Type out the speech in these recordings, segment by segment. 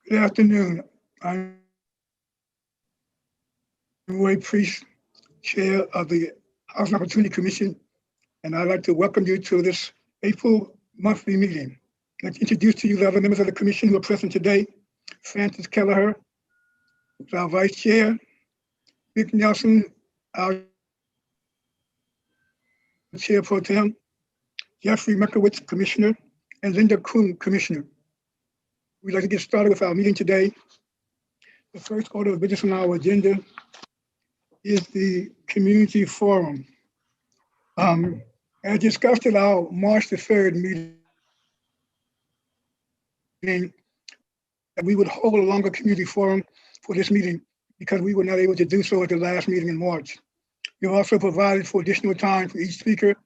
Good afternoon. I'm Roy Priest, Chair of the Housing Opportunity Commission, and I'd like to welcome you to this April monthly meeting. I'd like to introduce to you the other members of the commission who are present today. Francis Kelleher, who's our Vice Chair, Vic Nelson, our Chair Pro Tem, Jeffrey Mekowitz, Commissioner, and Linda Kuhn, Commissioner. We'd like to get started with our meeting today. The first order of business on our agenda is the community forum. As discussed at our March the 3rd meeting, that we would hold a longer community forum for this meeting because we were not able to do so at the last meeting in March. We also provided for additional time for each speaker,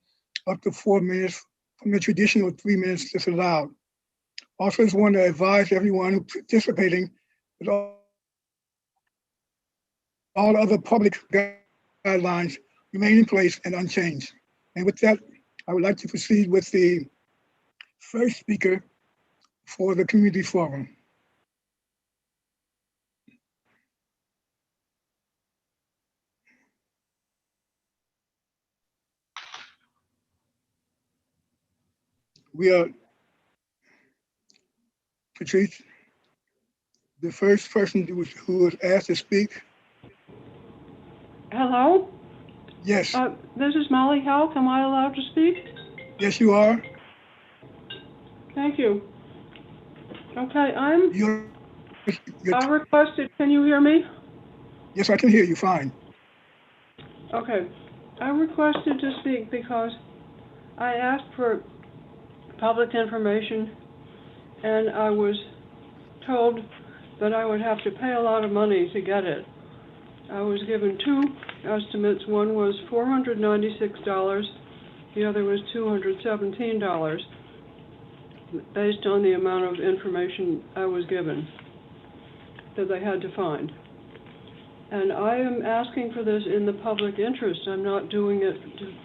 up to 4 minutes from the traditional 3 minutes that's allowed. Also, just want to advise everyone who participating that all other public guidelines remain in place and unchanged. And with that, I would like to proceed with the first speaker for the community forum. We are, Patrice, the first person who was asked to speak. Hello? Yes. This is Molly Help. Am I allowed to speak? Yes, you are. Thank you. Okay, You're I requested, can you hear me? Yes, I can hear you fine. Okay. I requested to speak because I asked for public information and I was told that I would have to pay a lot of money to get it. I was given two estimates. One was $496, the other was $217, based on the amount of information I was given that they had to find. And I am asking for this in the public interest. I'm not doing it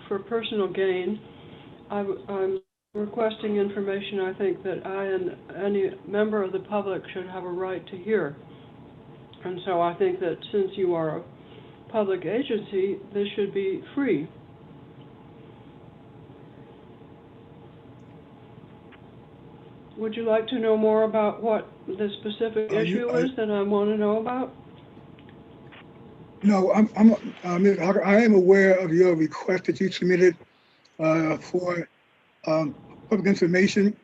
for personal gain. I'm requesting information I think that I and any member of the public should have a right to hear. And so I think that since you are a public agency, this should be free. Would you like to know more about what the specific issue is that I want to know about? No, I am aware of your request that you submitted for public information.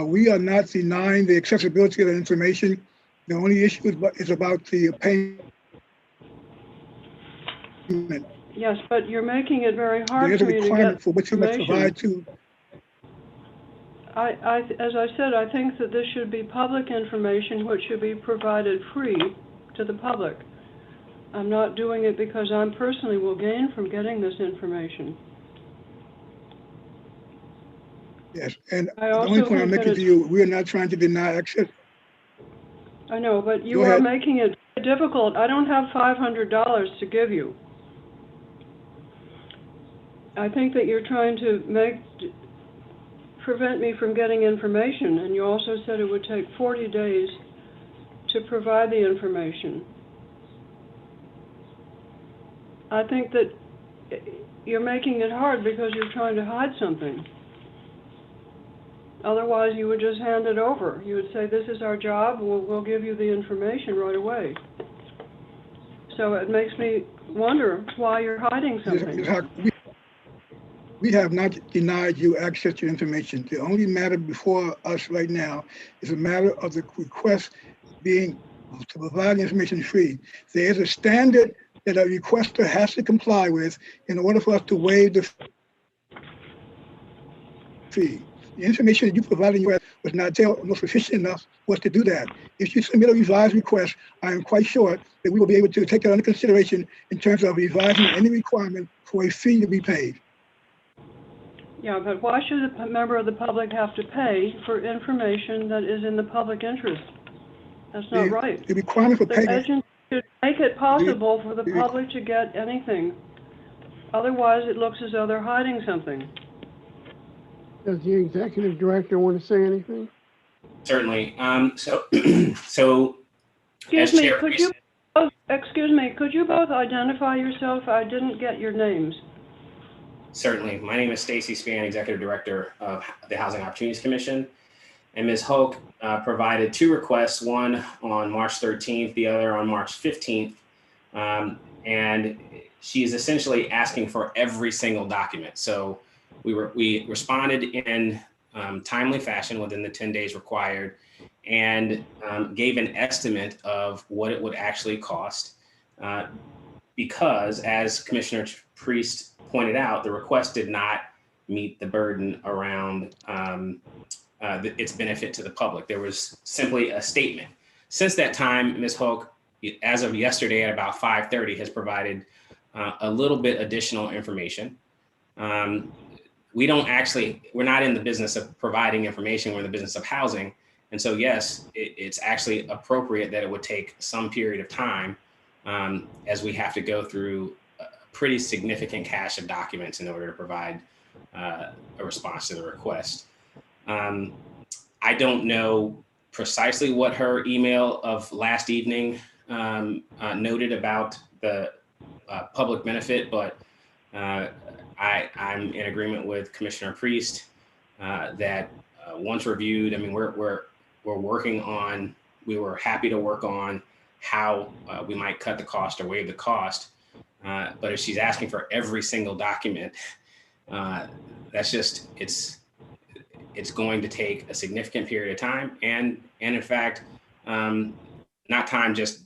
We are not denying the accessibility of the information. The only issue is about the payment. Yes, but you're making it very hard There's for a me to get requirement for what you must information. provide to. As I said, I think that this should be public information which should be provided free to the public. I'm not doing it because I personally will gain from getting this information. Yes, and I the also only point I'm think making to you, we are not trying to deny access. I know, but you Go are ahead. making it difficult. I don't have $500 to give you. I think that you're trying to prevent me from getting information, and you also said it would take 40 days to provide the information. I think that you're making it hard because you're trying to hide something. Otherwise, you would just hand it over. You would say, this is our job, we'll give you the information right away. So it makes me wonder why you're hiding something. We have not denied you access to information. The only matter before us right now is a matter of the request being to provide information free. There is a standard that a requester has to comply with in order for us to waive the fee. The information that you provided was not sufficient enough for us to do that. If you submit a revised request, I am quite sure that we will be able to take that under consideration in terms of revising any requirement for a fee to be paid. Yeah, but why should a member of the public have to pay for information that is in the public interest? That's not right. The requirement for payment. The agency should make it possible for the public to get anything. Otherwise, it looks as though they're hiding something. Does the executive director want to say anything? Certainly. So Excuse as me, Chair could you, excuse me, could you both identify yourself? I didn't get your names. Certainly. My name is Stacy Spann, Executive Director of the Housing Opportunities Commission. And Ms. Hoke provided two requests, one on March 13th, the other on March 15th. And she is essentially asking for every single document. So we responded in timely fashion within the 10 days required, and gave an estimate of what it would actually cost. Because as Commissioner Priest pointed out, the request did not meet the burden around its benefit to the public. There was simply a statement. Since that time, Ms. Hoke, as of yesterday at about 5:30, has provided a little bit additional information. We're not in the business of providing information, we're in the business of housing. And so, yes, it's actually appropriate that it would take some period of time as we have to go through a pretty significant cache of documents in order to provide a response to the request. I don't know precisely what her email of last evening noted about the public benefit, but I'm in agreement with Commissioner Priest that once reviewed, I mean, we were happy to work on how we might cut the cost or waive the cost. But if she's asking for every single document, that's just, it's going to take a significant period of time. And in fact, not time just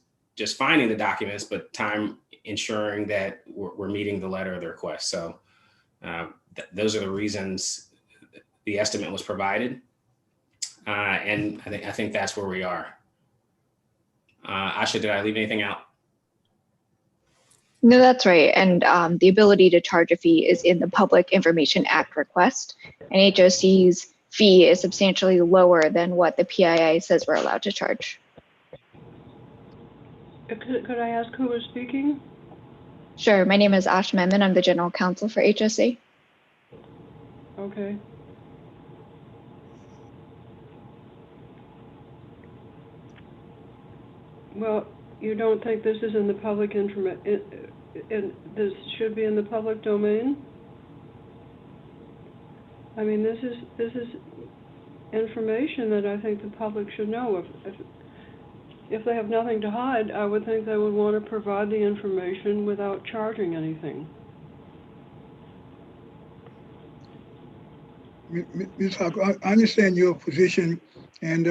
finding the documents, but time ensuring that we're meeting the letter of the request. So those are the reasons the estimate was provided. And I think that's where we are. Asha, did I leave anything out? No, that's right. And the ability to charge a fee is in the Public Information Act request. And HOC's fee is substantially lower than what the PIA says we're allowed to charge. Could I ask who was speaking? Sure. My name is Ash Memon. I'm the General Counsel for HOC. Okay. Well, you don't think this is in the public this should be in the public domain? I mean, this is information that I think the public should know. If they have nothing to hide, I would think they would want to provide the information without charging anything. Ms. Hawk, I understand your position, and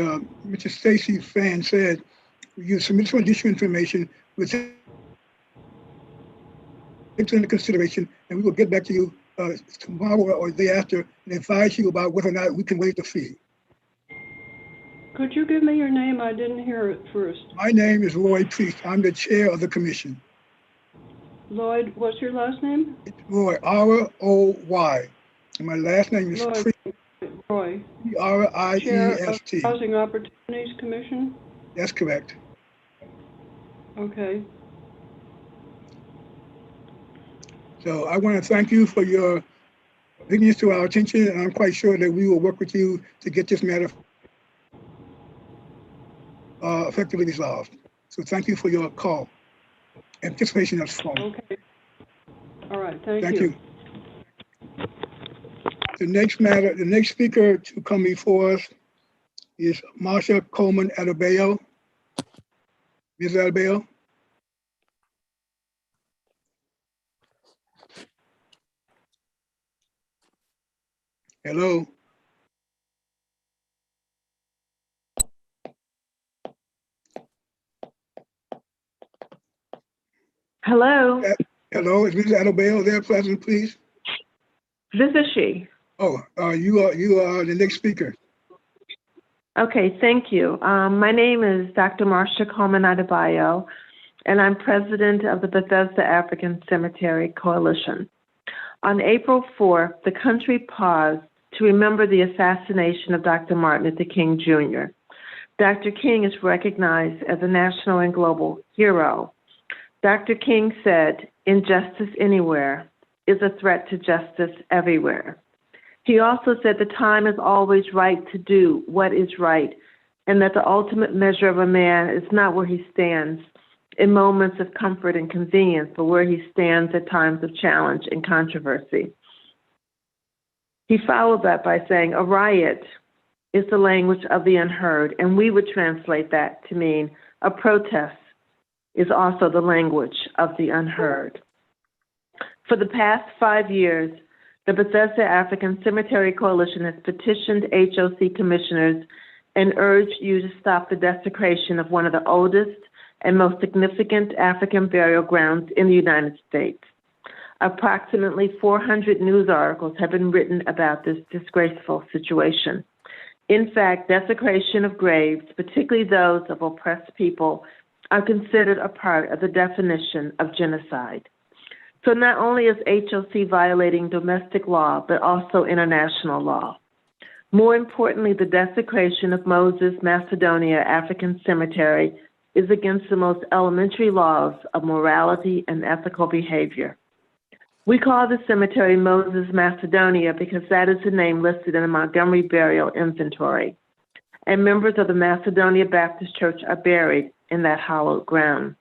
Mr. Stacy Fan said you submit some additional information with it's under consideration, and we will get back to you tomorrow or the day after and advise you about whether or not we can waive the fee. Could you give me your name? I didn't hear it first. My name is Roy Priest. I'm the chair of the commission. Lloyd, what's your last name? It's Roy, R-O-Y. And my last name is Lloyd, Priest. Roy. P-R-I-E-S-T. Chair of Housing Opportunities Commission? That's correct. Okay. So I want to thank you for your bringing this to our attention, and I'm quite sure that we will work with you to get this matter effectively resolved. So thank you for your call and participation as phone. Okay. All right. Thank Thank you. The next speaker to come before us is Marsha Coleman Adebayo. Ms. Adebayo. Hello. Hello. Hello, is Ms. Adebayo there present, please? This is she. Oh, you are the next speaker. Okay, thank you. My name is Dr. Marsha Coleman Adebayo, and I'm president of the Bethesda African Cemetery Coalition. On April 4th, the country paused to remember the assassination of Dr. Martin Luther King Jr. Dr. King is recognized as a national and global hero. Dr. King said, "Injustice anywhere is a threat to justice everywhere." He also said the time is always right to do what is right and that the ultimate measure of a man is not where he stands in moments of comfort and convenience, but where he stands at times of challenge and controversy. He followed that by saying, a riot is the language of the unheard, and we would translate that to mean a protest is also the language of the unheard. For the past 5 years, the Bethesda African Cemetery Coalition has petitioned HOC commissioners and urged you to stop the desecration of one of the oldest and most significant African burial grounds in the United States. Approximately 400 news articles have been written about this disgraceful situation. In fact, desecration of graves, particularly those of oppressed people, are considered a part of the definition of genocide. So not only is HOC violating domestic law, but also international law. More importantly, the desecration of Moses Macedonia African Cemetery is against the most elementary laws of morality and ethical behavior. We call the cemetery Moses Macedonia because that is the name listed in the Montgomery burial inventory, and members of the Macedonia Baptist Church are buried in that hallowed ground.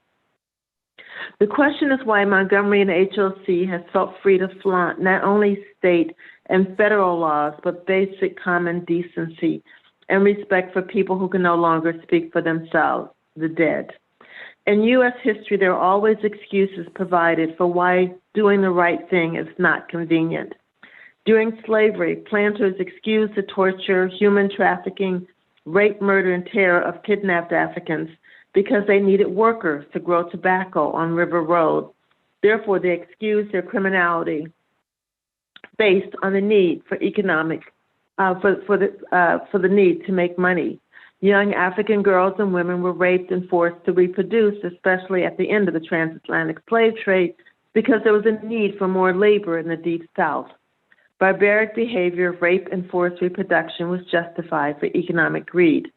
The question is why Montgomery and HOC has felt free to flaunt not only state and federal laws, but basic common decency and respect for people who can no longer speak for themselves, the dead. In U.S. history, there are always excuses provided for why doing the right thing is not convenient. During slavery, planters excused the torture, human trafficking, rape, murder, and terror of kidnapped Africans because they needed workers to grow tobacco on River Road. Therefore, they excused their criminality based on the need for economic, for the need to make money. Young African girls and women were raped and forced to reproduce, especially at the end of the transatlantic slave trade, because there was a need for more labor in the Deep South. Barbaric behavior of rape and forced reproduction was justified for economic greed.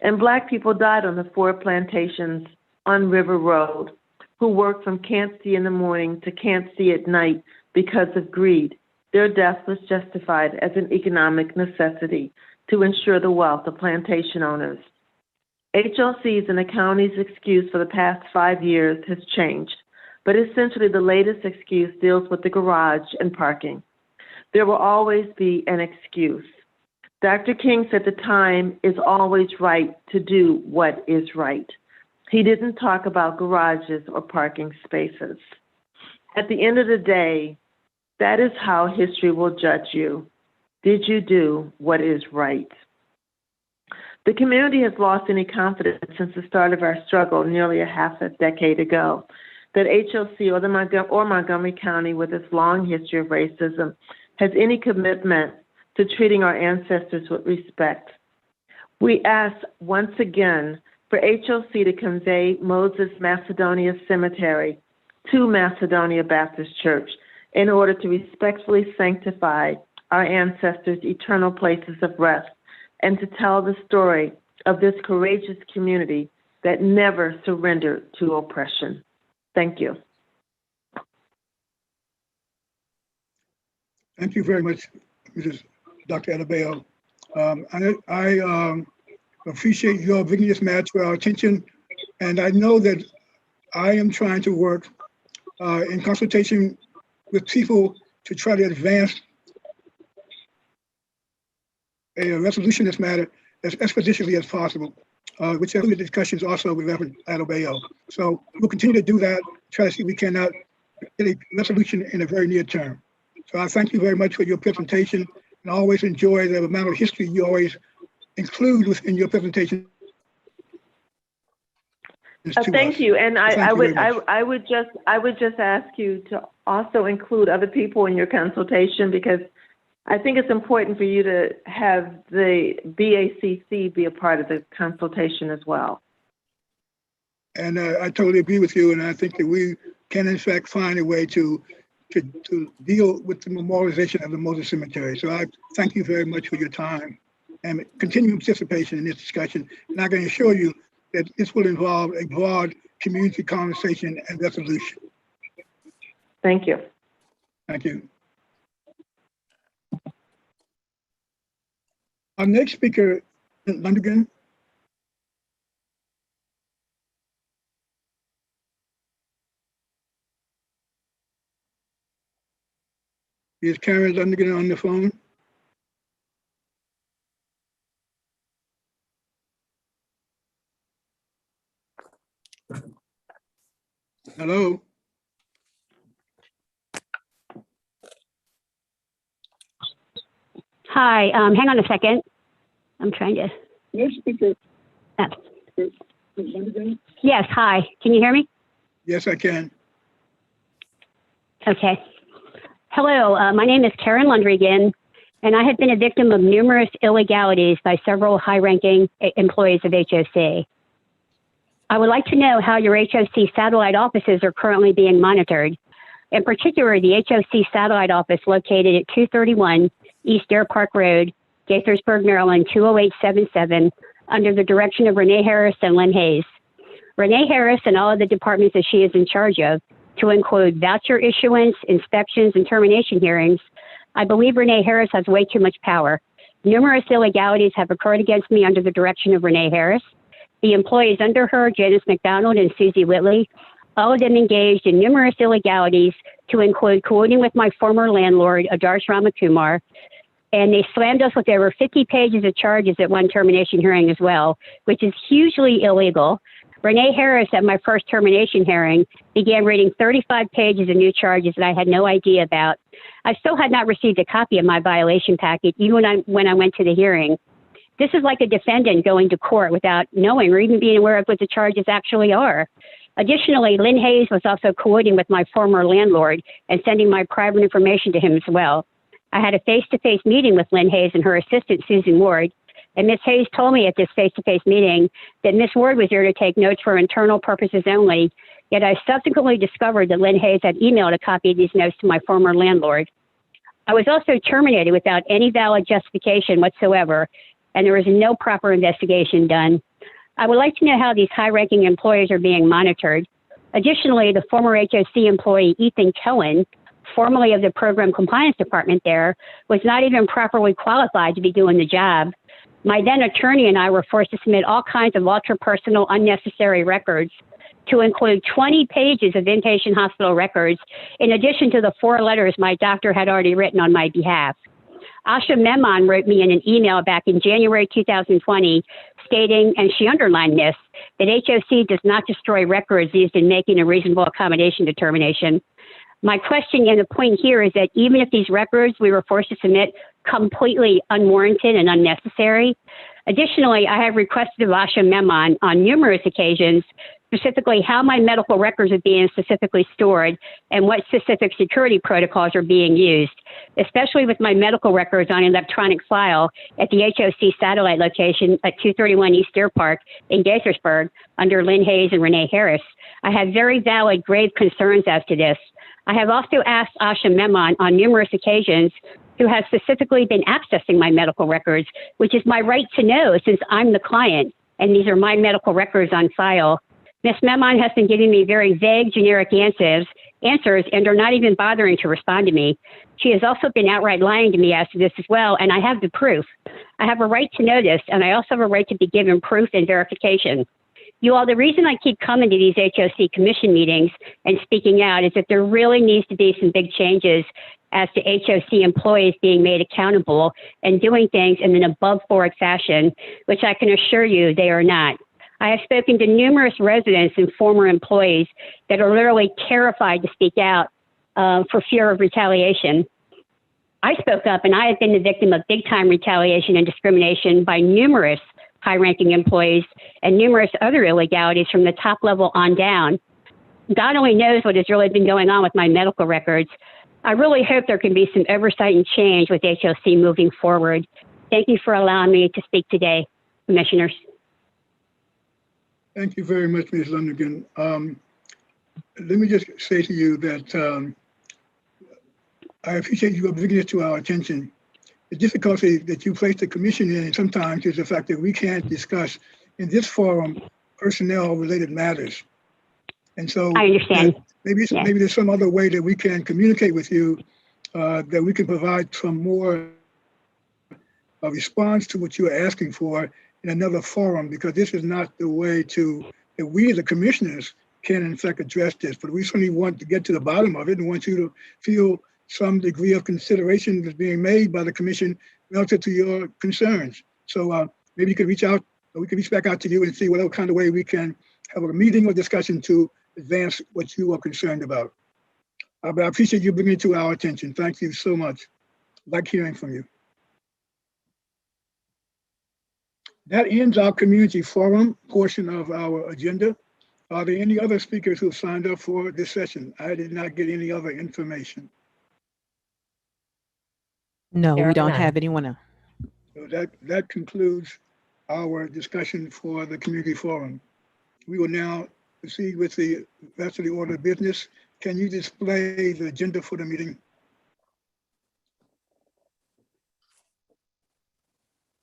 And Black people died on the 4 plantations on River Road who worked from can't see in the morning to can't see at night because of greed. Their death was justified as an economic necessity to ensure the wealth of plantation owners. HOC's and the county's excuse for the past 5 years has changed, but essentially the latest excuse deals with the garage and parking. There will always be an excuse. Dr. King said the time is always right to do what is right. He didn't talk about garages or parking spaces. At the end of the day, that is how history will judge you. Did you do what is right? The community has lost any confidence since the start of our struggle nearly a half a decade ago that HOC or Montgomery County, with its long history of racism, has any commitment to treating our ancestors with respect. We ask once again for HOC to convey Moses Macedonia Cemetery to Macedonia Baptist Church in order to respectfully sanctify our ancestors' eternal places of rest and to tell the story of this courageous community that never surrendered to oppression. Thank you. Thank you very much, Mrs. Dr. Adebayo. I appreciate your bringing this matter to our attention, and I know that I am trying to work in consultation with people to try to advance a resolution of this matter as expeditiously as possible, which included discussions also with Reverend Adebayo. So we'll continue to do that, try to see if we cannot get a resolution in a very near term. So I thank you very much for your presentation, and I always enjoy the amount of history you always include within your presentation. Thank you, and I would just ask you to also include other people in your consultation, because I think it's important for you to have the BACC be a part of the consultation as well. And I totally agree with you, and I think that we can in fact find a way to deal with the memorialization of the Moses Cemetery. So I thank you very much for your time and continuing participation in this discussion. And I can assure you that this will involve a broad community conversation and resolution. Thank you. Thank you. Our next speaker, Lundigan, Is Karen Lundigan on the phone? Hello? Hi, hang on a second. I'm trying to. Yes, speaker. Uh, Lundigan? yes, hi. Can you hear me? Yes, I can. Okay. Hello, my name is Karen Lundrigan, and I have been a victim of numerous illegalities by several high-ranking employees of HOC. I would like to know how your HOC satellite offices are currently being monitored. In particular, the HOC satellite office located at 231 East Deer Park Road, Gaithersburg, Maryland, 20877, under the direction of Renee Harris and Lynn Hayes. Renee Harris and all of the departments that she is in charge of, to include voucher issuance, inspections, and termination hearings. I believe Renee Harris has way too much power. Numerous illegalities have occurred against me under the direction of Renee Harris. The employees under her, Janice McDonald and Susie Whitley, all of them engaged in numerous illegalities, to include colluding with my former landlord, Adarsh Ramakumar, and they slammed us with over 50 pages of charges at one termination hearing as well, which is hugely illegal. Renee Harris, at my first termination hearing, began reading 35 pages of new charges that I had no idea about. I still had not received a copy of my violation packet, even when I went to the hearing. This is like a defendant going to court without knowing or even being aware of what the charges actually are. Additionally, Lynn Hayes was also colluding with my former landlord and sending my private information to him as well. I had a face-to-face meeting with Lynn Hayes and her assistant, Susan Ward, and Ms. Hayes told me at this face-to-face meeting that Ms. Ward was there to take notes for internal purposes only, yet I subsequently discovered that Lynn Hayes had emailed a copy of these notes to my former landlord. I was also terminated without any valid justification whatsoever, and there was no proper investigation done. I would like to know how these high-ranking employees are being monitored. Additionally, the former HOC employee, Ethan Cohen, formerly of the program compliance department there, was not even properly qualified to be doing the job. My then attorney and I were forced to submit all kinds of ultra-personal, unnecessary records, to include 20 pages of inpatient hospital records, in addition to the 4 letters my doctor had already written on my behalf. Asha Memon wrote me in an email back in January 2020 stating, and she underlined this, that HOC does not destroy records used in making a reasonable accommodation determination. My question and the point here is that even if these records we were forced to submit completely unwarranted and unnecessary, additionally, I have requested of Asha Memon on numerous occasions specifically how my medical records are being specifically stored and what specific security protocols are being used, especially with my medical records on electronic file at the HOC satellite location at 231 East Deer Park in Gaithersburg under Lynn Hayes and Renee Harris. I have very valid, grave concerns as to this. I have also asked Asha Memon on numerous occasions who has specifically been accessing my medical records, which is my right to know since I'm the client and these are my medical records on file. Ms. Memon has been giving me very vague, generic answers and are not even bothering to respond to me. She has also been outright lying to me as to this as well, and I have the proof. I have a right to know this, and I also have a right to be given proof and verification. You all, the reason I keep coming to these HOC commission meetings and speaking out is that there really needs to be some big changes as to HOC employees being made accountable and doing things in an above-board fashion, which I can assure you they are not. I have spoken to numerous residents and former employees that are literally terrified to speak out for fear of retaliation. I spoke up, and I have been the victim of big-time retaliation and discrimination by numerous high-ranking employees and numerous other illegalities from the top level on down. God only knows what has really been going on with my medical records. I really hope there can be some oversight and change with HOC moving forward. Thank you for allowing me to speak today, Commissioners. Thank you very much, Ms. Lundigan. Let me just say to you that I appreciate you bringing this to our attention. The difficulty that you place the commission in sometimes is the fact that we can't discuss in this forum personnel-related matters. And so I understand. Maybe there's some other way that we can communicate with you, that we can provide some more response to what you're asking for in another forum, because this is not the way that we, the commissioners, can in fact address this. But we certainly want to get to the bottom of it and want you to feel some degree of consideration is being made by the commission relative to your concerns. So maybe you could reach out, or we could reach back out to you and see what kind of way we can have a meeting or discussion to advance what you are concerned about. But I appreciate you bringing it to our attention. Thank you so much. I like hearing from you. That ends our community forum portion of our agenda. Are there any other speakers who have signed up for this session? I did not get any other information. No, There we are don't none. have anyone else. So that concludes our discussion for the community forum. We will now proceed with the rest of the order of business. Can you display the agenda for the meeting?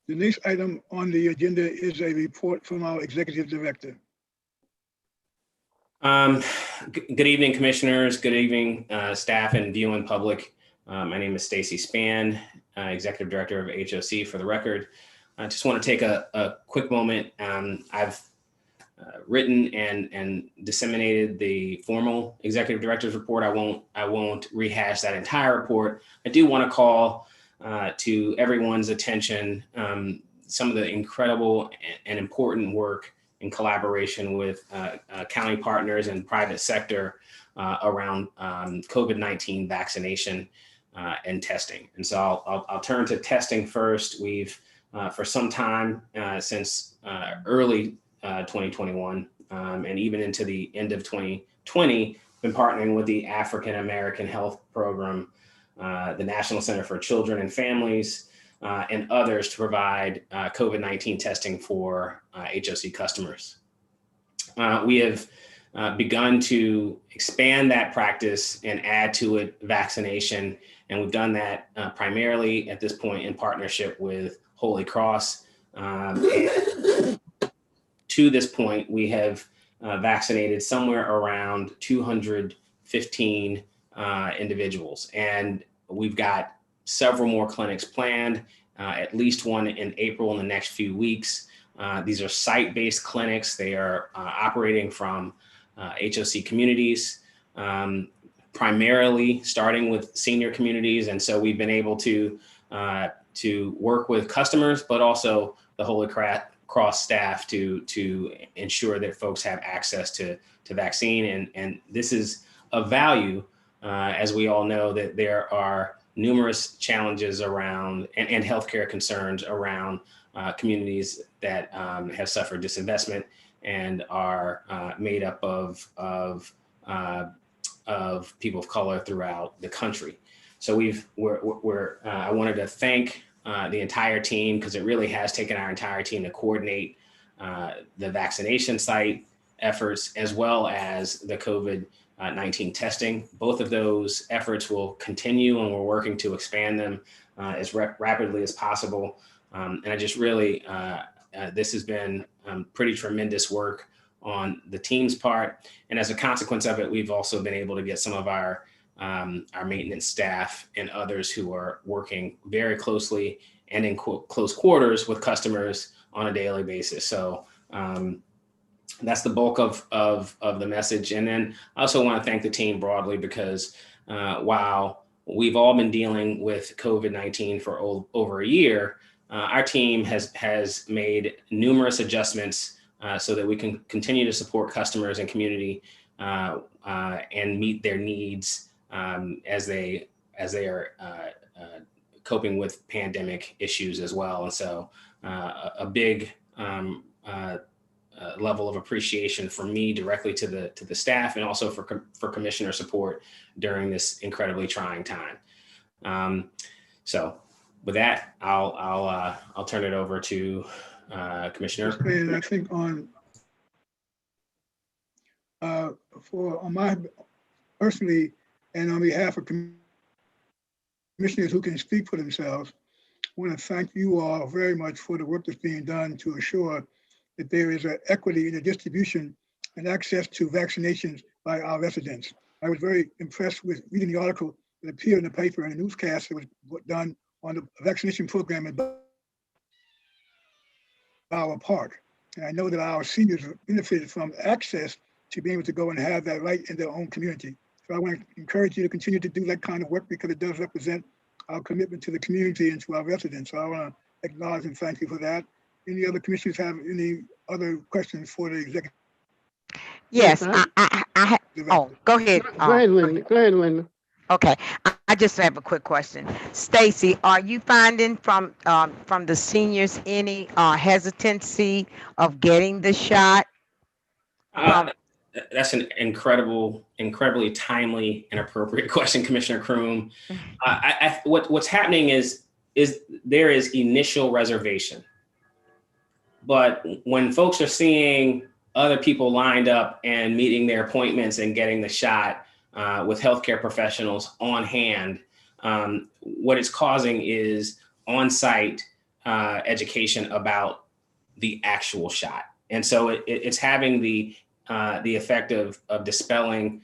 The next item on the agenda is a report from our executive director. Good evening, commissioners. Good evening, staff and viewing public. My name is Stacy Spann, executive director of HOC. For the record, I just want to take a quick moment. I've written and disseminated the formal executive director's report. I won't rehash that entire report. I do want to call to everyone's attention some of the incredible and important work in collaboration with county partners and private sector around COVID-19 vaccination and testing. And so I'll turn to testing first. We've for some time since early 2021 and even into the end of 2020, been partnering with the African American Health Program, the National Center for Children and Families, and others to provide COVID-19 testing for HOC customers. We have begun to expand that practice and add to it vaccination, and we've done that primarily at this point in partnership with Holy Cross. And to this point, we have vaccinated somewhere around 215 individuals, and we've got several more clinics planned, at least one in April in the next few weeks. These are site-based clinics. They are operating from HOC communities, primarily starting with senior communities. And so we've been able to work with customers, but also the Holy Cross staff to ensure that folks have access to vaccine. And this is of value, as we all know that there are numerous challenges around and healthcare concerns around communities that have suffered disinvestment and are made up of people of color throughout the country. So I wanted to thank the entire team, because it really has taken our entire team to coordinate the vaccination site efforts as well as the COVID-19 testing. Both of those efforts will continue, and we're working to expand them as rapidly as possible. And I just really, this has been pretty tremendous work on the team's part. And as a consequence of it, we've also been able to get some of our maintenance staff and others who are working very closely and in close quarters with customers on a daily basis. So that's the bulk of the message. And then I also want to thank the team broadly, because while we've all been dealing with COVID-19 for over a year, our team has made numerous adjustments so that we can continue to support customers and community and meet their needs as they are coping with pandemic issues as well. And so a big level of appreciation from me directly to the staff, and also for commissioner support during this incredibly trying time. So with that, I'll turn it over to Commissioner. And I think on my personally, and on behalf of commissioners who can speak for themselves, I want to thank you all very much for the work that's being done to assure that there is an equity in the distribution and access to vaccinations by our residents. I was very impressed with reading the article that appeared in the paper and the newscast that was done on the vaccination program at our park. And I know that our seniors benefited from access to being able to go and have that right in their own community. So I want to encourage you to continue to do that kind of work because it does represent our commitment to the community and to our residents. So I want to acknowledge and thank you for that. Any other commissioners have any other questions for the executive Yes, director? oh, go ahead. Go ahead, Linda. Go ahead, Linda. Okay, I just have a quick question. Stacy, are you finding from the seniors any hesitancy of getting the shot? That's an incredibly timely and appropriate question, Commissioner Kroom. What's happening is there is initial reservation, but when folks are seeing other people lined up and meeting their appointments and getting the shot with healthcare professionals on hand, what it's causing is on-site education about the actual shot, and so it's having the effect of dispelling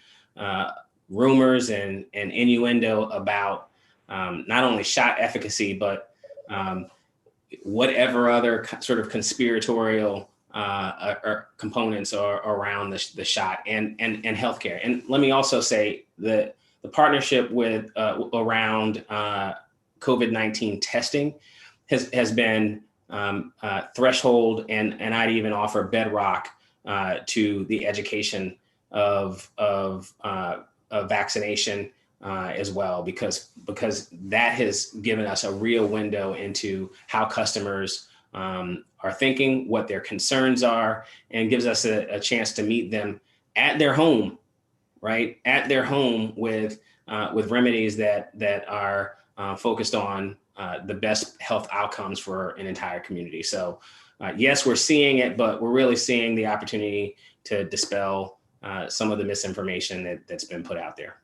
rumors and innuendo about not only shot efficacy, but whatever other sort of conspiratorial components are around the shot and healthcare. And let me also say that the partnership with around COVID-19 testing has been threshold and I'd even offer bedrock to the education of vaccination as well, because that has given us a real window into how customers are thinking, what their concerns are, and gives us a chance to meet them at their home, right? At their home with remedies that are focused on the best health outcomes for an entire community. So yes, we're seeing it, but we're really seeing the opportunity to dispel some of the misinformation that's been put out there.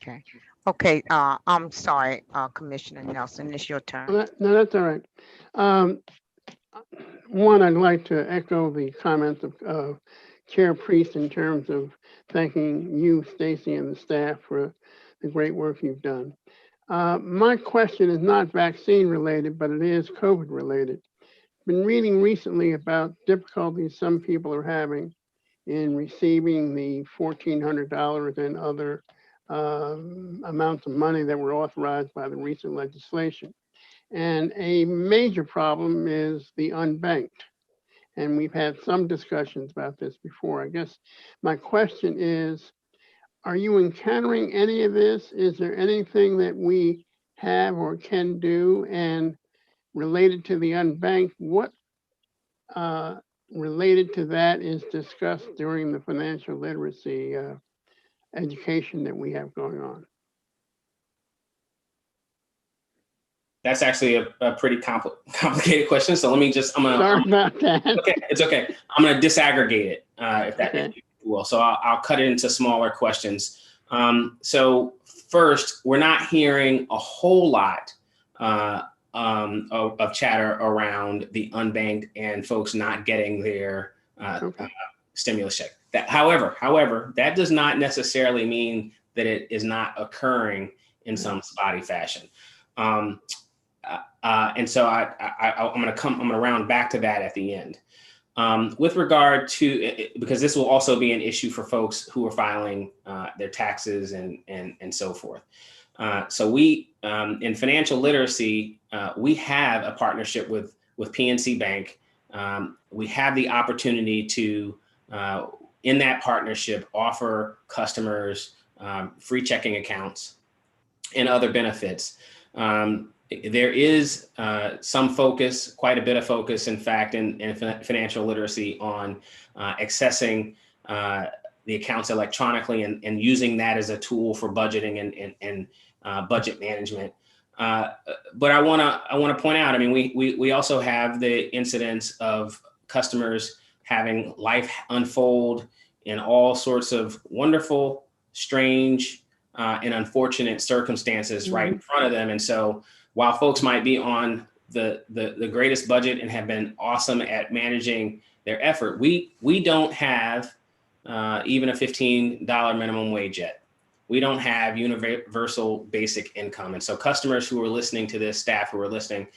Okay. I'm sorry, Commissioner Nelson, it's your turn. No, that's all right. One, I'd like to echo the comments of Chair Priest in terms of thanking you, Stacy, and the staff for the great work you've done. My question is not vaccine related, but it is COVID related. Been reading recently about difficulties some people are having in receiving the $1,400 and other amounts of money that were authorized by the recent legislation. And a major problem is the unbanked. And we've had some discussions about this before. I guess my question is, are you encountering any of this? Is there anything that we have or can do? And related to the unbanked, what related to that is discussed during the financial literacy education that we have going on? That's actually a pretty complicated question. So let me just, Sorry about that. Okay, it's okay. I'm going to disaggregate it, if you will. So I'll cut it into smaller questions. So first, we're not hearing a whole lot of chatter around the unbanked and folks not getting their stimulus check. However, that does not necessarily mean that it is not occurring in some spotty fashion. And so I'm going to round back to that at the end. With regard to, because this will also be an issue for folks who are filing their taxes and so forth. So we, in financial literacy, we have a partnership with PNC Bank. We have the opportunity to, in that partnership, offer customers free checking accounts and other benefits. There is some focus, quite a bit of focus, in fact, in financial literacy on accessing the accounts electronically and using that as a tool for budgeting and budget management. But I want to point out, I mean, we also have the incidence of customers having life unfold in all sorts of wonderful, strange, and unfortunate circumstances right in front of them. And so while folks might be on the greatest budget and have been awesome at managing their effort, we don't have even a $15 minimum wage yet. We don't have universal basic income. And so customers who are listening to this, staff who are listening,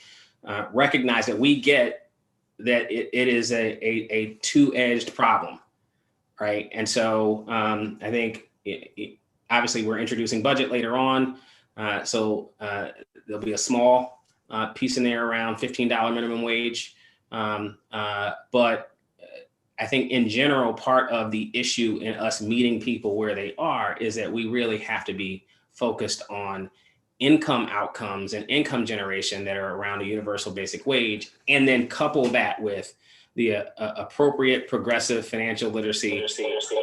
recognize that we get that it is a two-edged problem, right? And so I think obviously we're introducing budget later on. So there'll be a small piece in there around $15 minimum wage. But I think in general, part of the issue in us meeting people where they are is that we really have to be focused on income outcomes and income generation that are around a universal basic wage, and then couple that with the appropriate progressive financial literacy,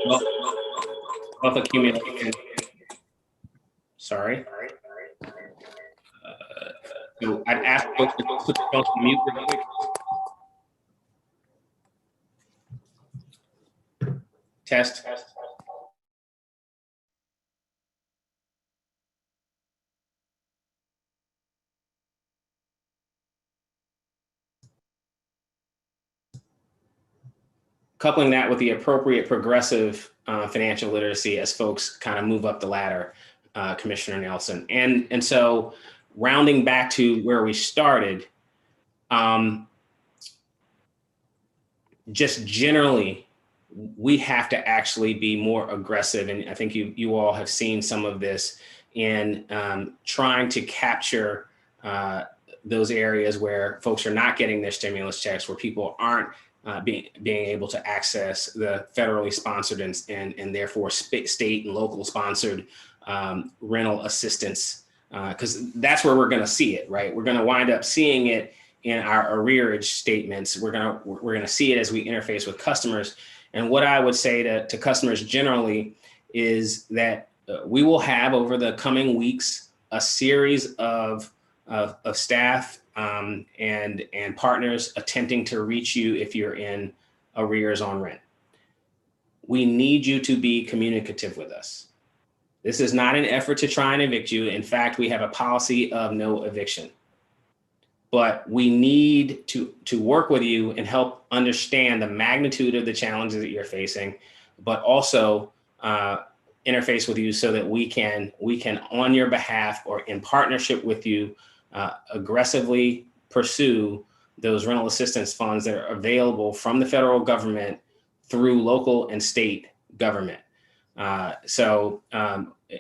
wealth accumulation. Sorry. So I'd ask folks to put their phones on mute real quick. Test. Coupling that with the appropriate progressive financial literacy as folks kind of move up the ladder, Commissioner Nelson. And so rounding back to where we started, just generally, we have to actually be more aggressive. And I think you all have seen some of this in trying to capture those areas where folks are not getting their stimulus checks, where people aren't being able to access the federally sponsored and therefore state and local sponsored rental assistance, because that's where we're going to see it, right? We're going to wind up seeing it in our arrearage statements. We're going to see it as we interface with customers. And what I would say to customers generally is that we will have over the coming weeks a series of staff and partners attempting to reach you if you're in arrears on rent. We need you to be communicative with us. This is not an effort to try and evict you. In fact, we have a policy of no eviction. But we need to work with you and help understand the magnitude of the challenges that you're facing, but also interface with you so that we can on your behalf or in partnership with you aggressively pursue those rental assistance funds that are available from the federal government through local and state government. So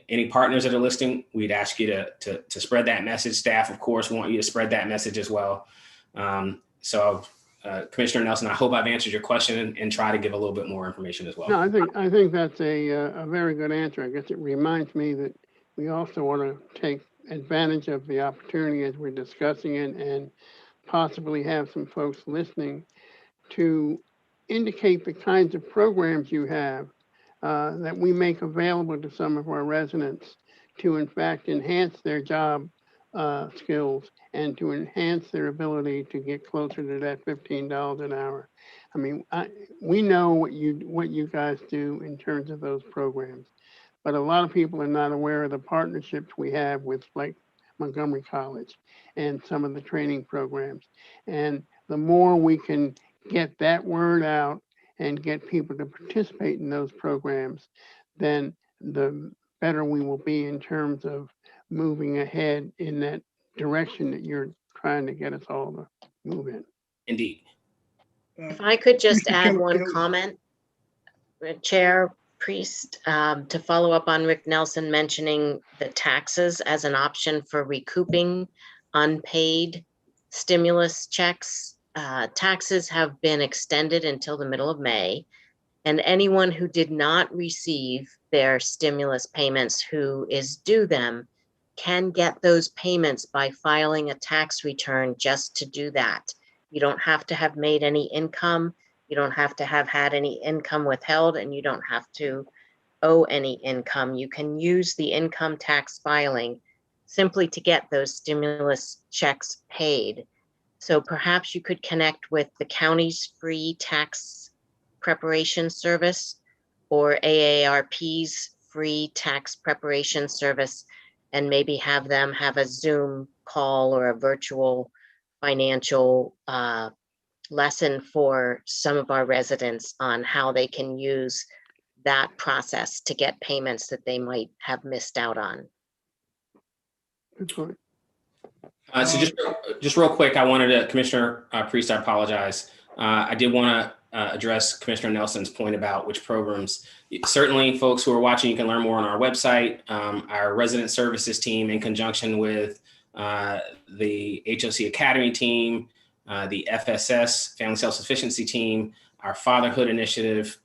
any partners that are listening, we'd ask you to spread that message. Staff, of course, want you to spread that message as well. Commissioner Nelson, I hope I've answered your question and try to give a little bit more information as well. No, I think that's a very good answer. I guess it reminds me that we also want to take advantage of the opportunity as we're discussing it and possibly have some folks listening to indicate the kinds of programs you have that we make available to some of our residents to in fact enhance their job skills and to enhance their ability to get closer to that $15 an hour. I mean, we know what you guys do in terms of those programs, but a lot of people are not aware of the partnerships we have with like Montgomery College and some of the training programs. And the more we can get that word out and get people to participate in those programs, then the better we will be in terms of moving ahead in that direction that you're trying to get us all to move in. Indeed. If I could just Mr. add Kelly, one comment, Chair Priest, to follow up on Rick Nelson mentioning the taxes as an option for recouping unpaid stimulus checks. Taxes have been extended until the middle of May, and anyone who did not receive their stimulus payments who is due them can get those payments by filing a tax return just to do that. You don't have to have made any income, you don't have to have had any income withheld, and you don't have to owe any income. You can use the income tax filing simply to get those stimulus checks paid. So perhaps you could connect with the county's free tax preparation service or AARP's free tax preparation service, and maybe have them have a Zoom call or a virtual financial lesson for some of our residents on how they can use that process to get payments that they might have missed out on. Good point. So just real quick, I wanted to, Commissioner Priest, I apologize. I did want address Commissioner Nelson's point about which programs. Certainly, folks who are watching, you can learn more on our website. Our resident services team, in conjunction with the HOC Academy team, the FSS, Family Self-Sufficiency team, our Fatherhood Initiative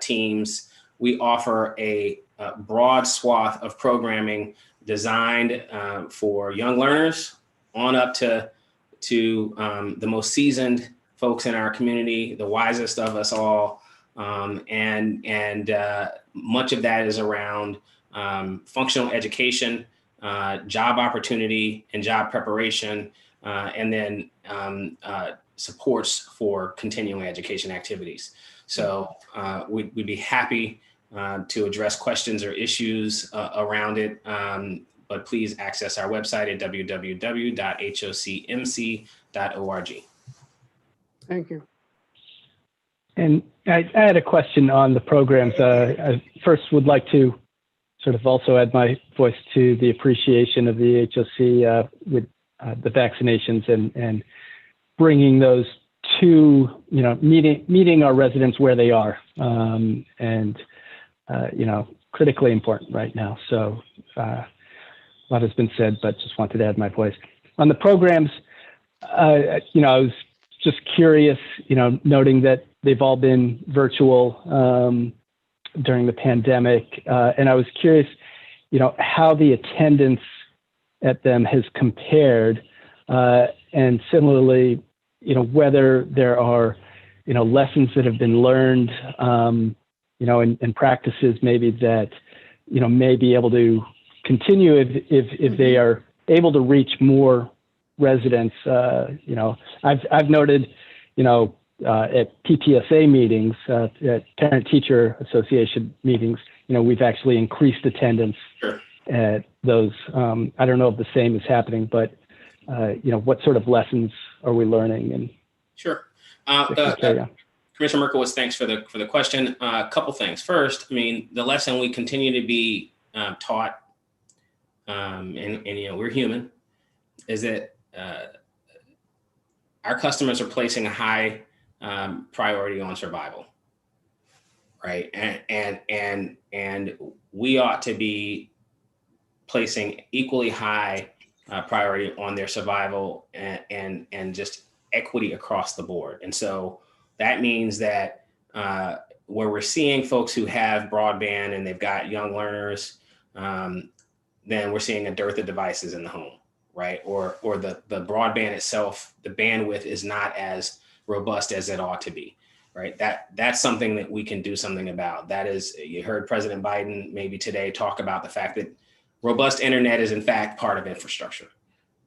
teams, we offer a broad swath of programming designed for young learners on up to the most seasoned folks in our community, the wisest of us all. And much of that is around functional education, job opportunity and job preparation, and then supports for continuing education activities. So we'd be happy to address questions or issues around it. But please access our website at www.hocmc.org. Thank you. And I had a question on the programs. I first would like to sort of also add my voice to the appreciation of the HOC with the vaccinations and bringing those to, meeting our residents where they are, and critically important right now. So a lot has been said, but just wanted to add my voice. On the programs, I was just curious, noting that they've all been virtual during the pandemic. And I was curious, how the attendance at them has compared. And similarly, whether there are, lessons that have been learned, and practices maybe that, may be able to continue if they are able to reach more residents. I've noted, at PTSA meetings, at Parent Teacher Association meetings, we've actually increased attendance at those. I don't know if the same is happening, but what sort of lessons are we learning? And sure. Commissioner Merkowitz, thanks for the question. A couple things. First, the lesson we continue to be taught, and we're human, is that our customers are placing a high priority on survival, right? And we ought to be placing equally high priority on their survival and just equity across the board. And so that means that where we're seeing folks who have broadband and they've got young learners, then we're seeing a dearth of devices in the home, right? Or the broadband itself, the bandwidth is not as robust as it ought to be, right? That's something that we can do something about. That is, you heard President Biden maybe today talk about the fact that robust internet is in fact part of infrastructure,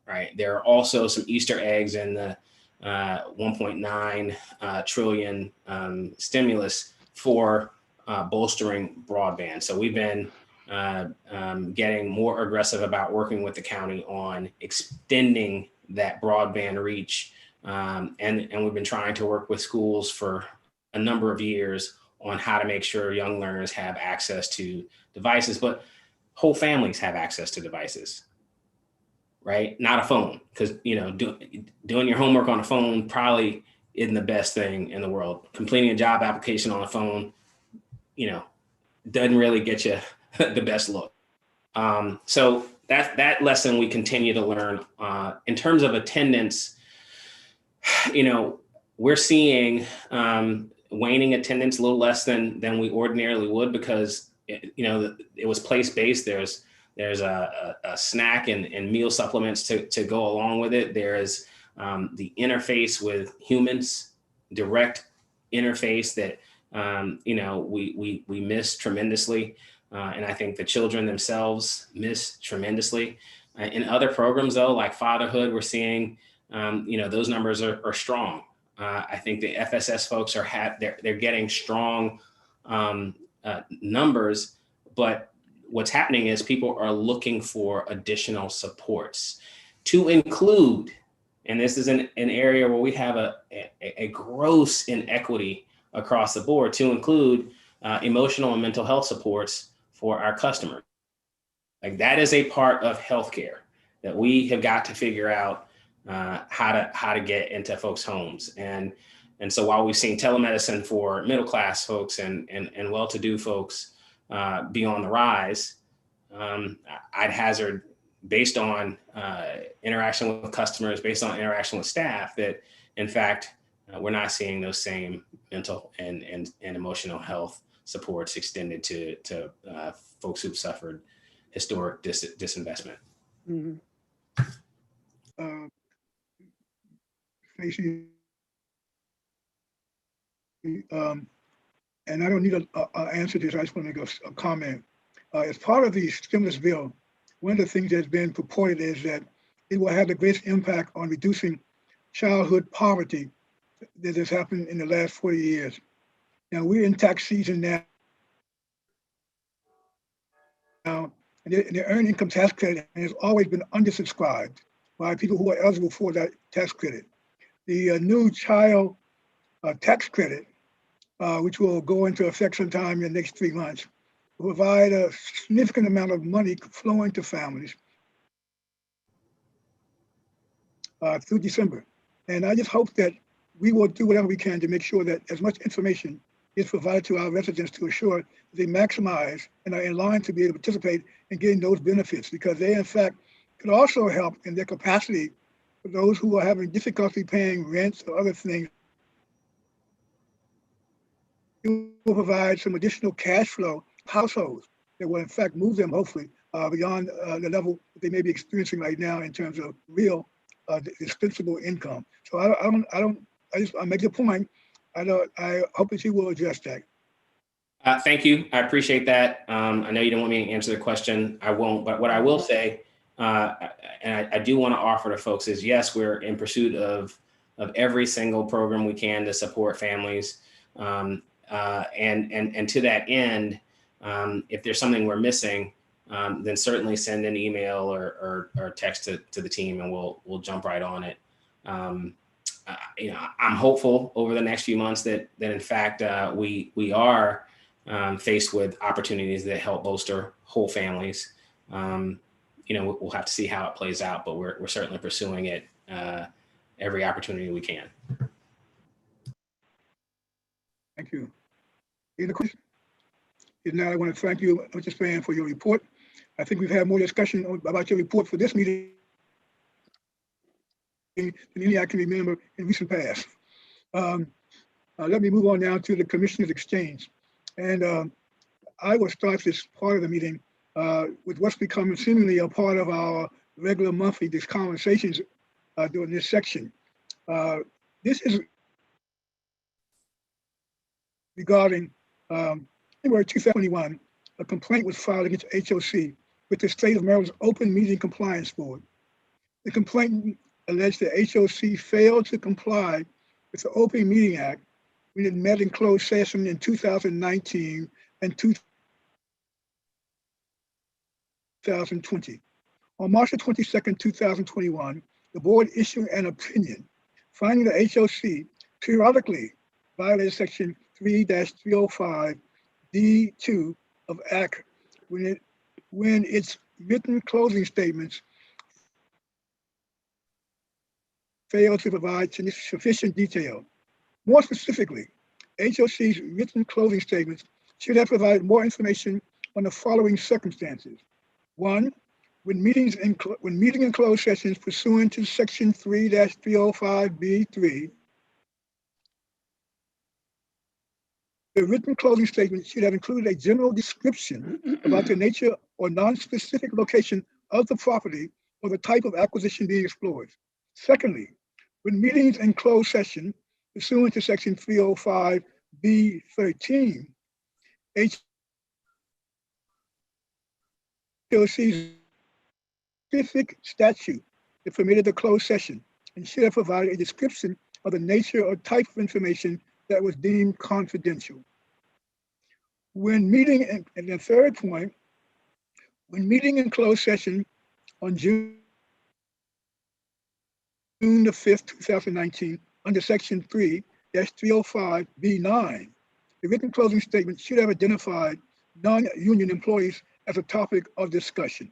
right? There are also some Easter eggs in the 1.9 trillion stimulus for bolstering broadband. So we've been getting more aggressive about working with the county on extending that broadband reach. And we've been trying to work with schools for a number of years on how to make sure young learners have access to devices, but whole families have access to devices, right? Not a phone, because doing your homework on a phone probably isn't the best thing in the world. Completing a job application on a phone, doesn't really get you the best look. So that lesson we continue to learn. In terms of attendance, we're seeing waning attendance a little less than we ordinarily would, because it was place-based. There's a snack and meal supplements to go along with it. There is the interface with humans, direct interface that we miss tremendously, and I think the children themselves miss tremendously. In other programs, though, like fatherhood, we're seeing those numbers are strong. I think the FSS folks they're getting strong numbers, but what's happening is people are looking for additional supports to include, and this is an area where we have a gross inequity across the board, to include emotional and mental health supports for our customers. Like, that is a part of healthcare that we have got to figure out how to get into folks' homes. And And so while we've seen telemedicine for middle-class folks and well-to-do folks be on the rise, I'd hazard, based on interaction with customers, based on interaction with staff, that in fact, we're not seeing those same mental and emotional health supports extended to folks who've suffered historic disinvestment. Mhm. Stacey, and I don't need an answer to this, I just want to make a comment. As part of the stimulus bill, one of the things that's been purported is that it will have the greatest impact on reducing childhood poverty that has happened in the last 40 years. Now, we're in tax season now, and the earned income tax credit has always been undersubscribed by people who are eligible for that tax credit. The new child tax credit, which will go into effect sometime in the next 3 months, will provide a significant amount of money flowing to families through December. And I just hope that we will do whatever we can to make sure that as much information is provided to our residents to assure they maximize and are in line to be able to participate in getting those benefits, because they in fact could also help in their capacity for those who are having difficulty paying rents or other things. It will provide some additional cash flow households that will in fact move them hopefully beyond the level that they may be experiencing right now in terms of real dispensable income. So I make the point. I hope that you will address that. Thank you. I appreciate that. I know you don't want me to answer the question. I won't. But what I will say, and I do want to offer to folks is, yes, we're in pursuit of every single program we can to support families. And to that end, if there's something we're missing, then certainly send an email or text to the team, and we'll jump right on it. I'm hopeful over the next few months that in fact we are faced with opportunities that help bolster whole families. We'll have to see how it plays out, but we're certainly pursuing it every opportunity we can. Thank you. Any questions? If not, I want to thank you, Mr. Span, for your report. I think we've had more discussion about your report for this meeting than any I can remember in recent past. Let me move on now to the Commissioners' Exchange. And I will start this part of the meeting with what's becoming seemingly a part of our regular monthly conversations during this section. This is regarding January 2021, a complaint was filed against HOC with the State of Maryland's Open Meeting Compliance Board. The complaint alleged that HOC failed to comply with the Open Meeting Act when it met in closed session in 2019 and 2020. On March 22nd, 2021, the board issued an opinion finding that HOC periodically violated Section 3-305 D2 of Act when its written closing statements failed to provide sufficient detail. More specifically, HOC's written closing statements should have provided more information on the following circumstances. 1, when meeting in closed sessions pursuant to Section 3-305B3, the written closing statement should have included a general description about the nature or non-specific location of the property or the type of acquisition being explored. Secondly, when meetings in closed session pursuant to Section 305B13, HOC's specific statute that permitted the closed session and should have provided a description of the nature or type of information that was deemed confidential. When meeting, and the third point, when meeting in closed session on June the 5th, 2019, under Section 3-305B9, the written closing statement should have identified non-union employees as a topic of discussion.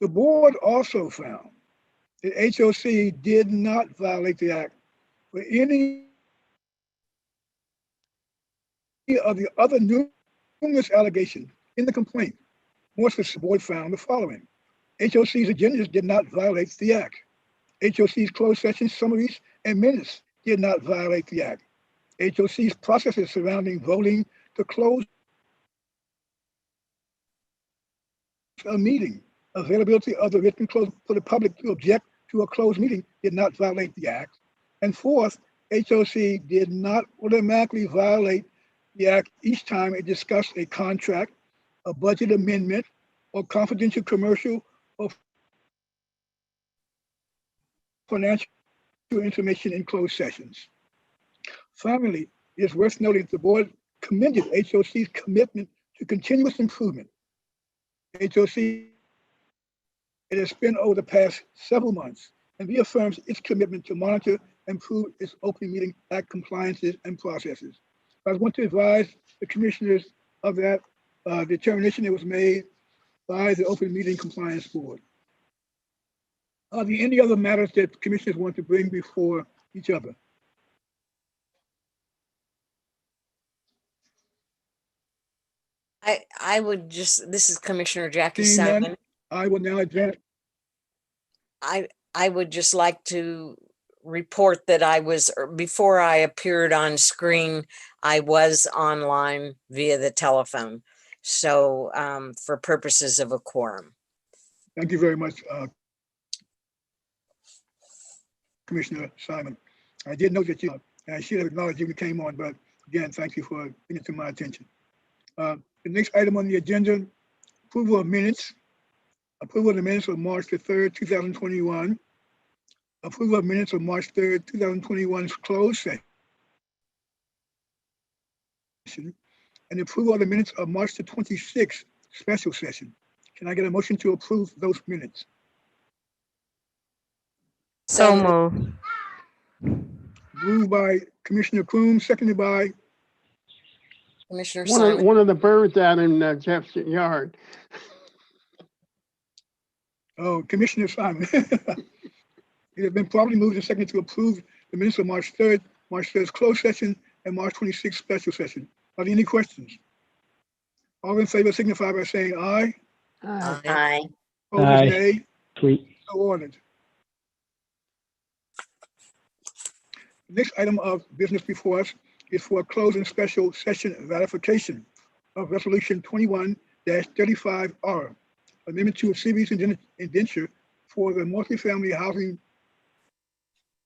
The board also found that HOC did not violate the Act for any of the other numerous allegations in the complaint, more specifically, the board found the following. HOC's agendas did not violate the Act. HOC's closed session summaries and minutes did not violate the Act. HOC's processes surrounding voting to close a meeting, availability of the written close for the public to object to a closed meeting did not violate the Act. And fourth, HOC did not automatically violate the Act each time it discussed a contract, a budget amendment, or confidential commercial or financial information in closed sessions. Finally, it is worth noting that the board commended HOC's commitment to continuous improvement. HOC it has spent over the past several months and reaffirms its commitment to monitor and improve its Open Meeting Act compliances and processes. I want to advise the commissioners of that determination that was made by the Open Meeting Compliance Board. Are there any other matters that commissioners want to bring before each other? I would just, this is Commissioner Jackie Seeing none, Simon. I will now advance. I would just like to report that I was, before I appeared on screen, I was online via the telephone. So for purposes of a quorum. Thank you very much, Commissioner Simon. I did note that you, and I should have acknowledged you came on, but again, thank you for bringing it to my attention. The next item on the agenda, approval of minutes. Approval of the minutes of March the 3rd, 2021. Approval of minutes of March 3rd, 2021's closed session. And approval of the minutes of March the 26th special session. Can I get a motion to approve those minutes? So moved. Moved by Commissioner Croom, seconded by Commissioner Simon. One of the birds out in Jeff's yard. Oh, Commissioner Simon. It has been properly moved and seconded to approve the minutes of March 3rd, March 3rd's closed session, and March 26th special session. Are there any questions? All in favor signify by saying aye. Aye. Aye. Opposed, Aye. nay. Tweet. So ordered. The next item of business before us is for a closing special session ratification of Resolution 21-35R, amendment to a series indenture for the multifamily housing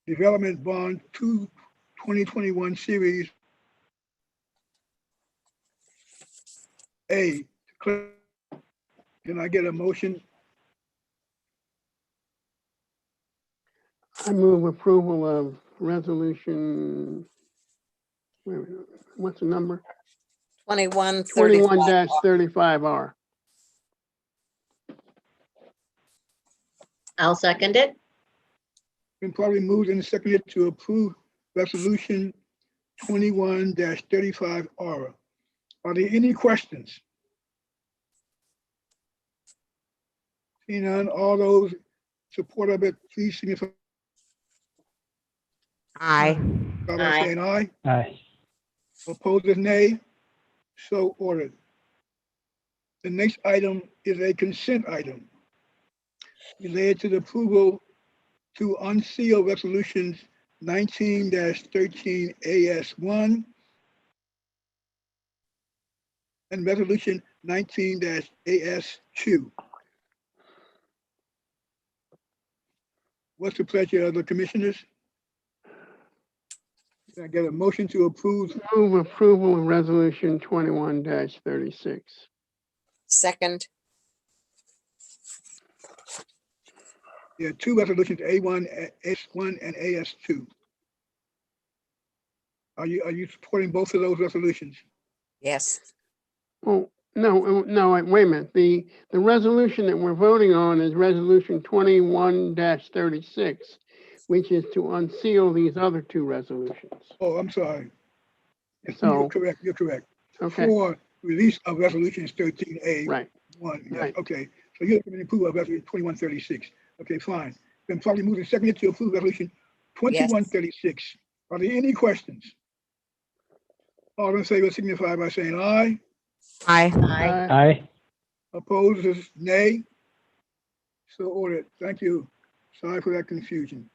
development bond 2021 series A. Can I get a motion? I move approval of resolution, wait a minute, what's the number? 21-35R. I'll second it. Been probably moved and seconded to approve resolution 21-35R. Are there any questions? Seeing none, all those support of it, please signify Aye. by Aye. saying aye. Aye. Opposed is nay. So ordered. The next item is a consent item related to the approval to unseal resolutions 19-13 AS1 and resolution 19-AS2. What's the pleasure of the commissioners? Can I get a motion to approve? Move approval of resolution 21-36. Second. There are two resolutions, A1, S1, and AS2. Are you supporting both of those resolutions? Yes. Oh, no, wait a minute. The resolution that we're voting on is resolution 21-36, which is to unseal these other two resolutions. Oh, I'm sorry. Yes, So- you're correct. Okay, For release of resolutions 13A1. right. Yes, Right. okay. So you're looking to approve of resolution 2136. Okay, fine. Been probably moved and seconded to approve resolution 2136. Are there any questions? All in favor signify by saying aye. Aye. Aye. Aye. Opposed is nay. So ordered. Thank you. Sorry for that confusion.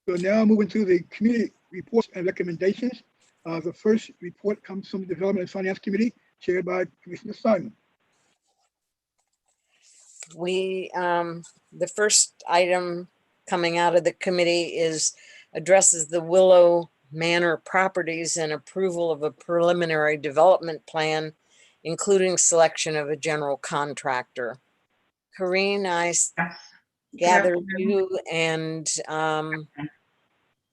So now moving to the committee reports and recommendations. The first report comes from the Development and Finance Committee, chaired by Commissioner Simon. The first item coming out of the committee addresses the Willow Manor properties and approval of a preliminary development plan, including selection of a general contractor. Corrine, I gather you and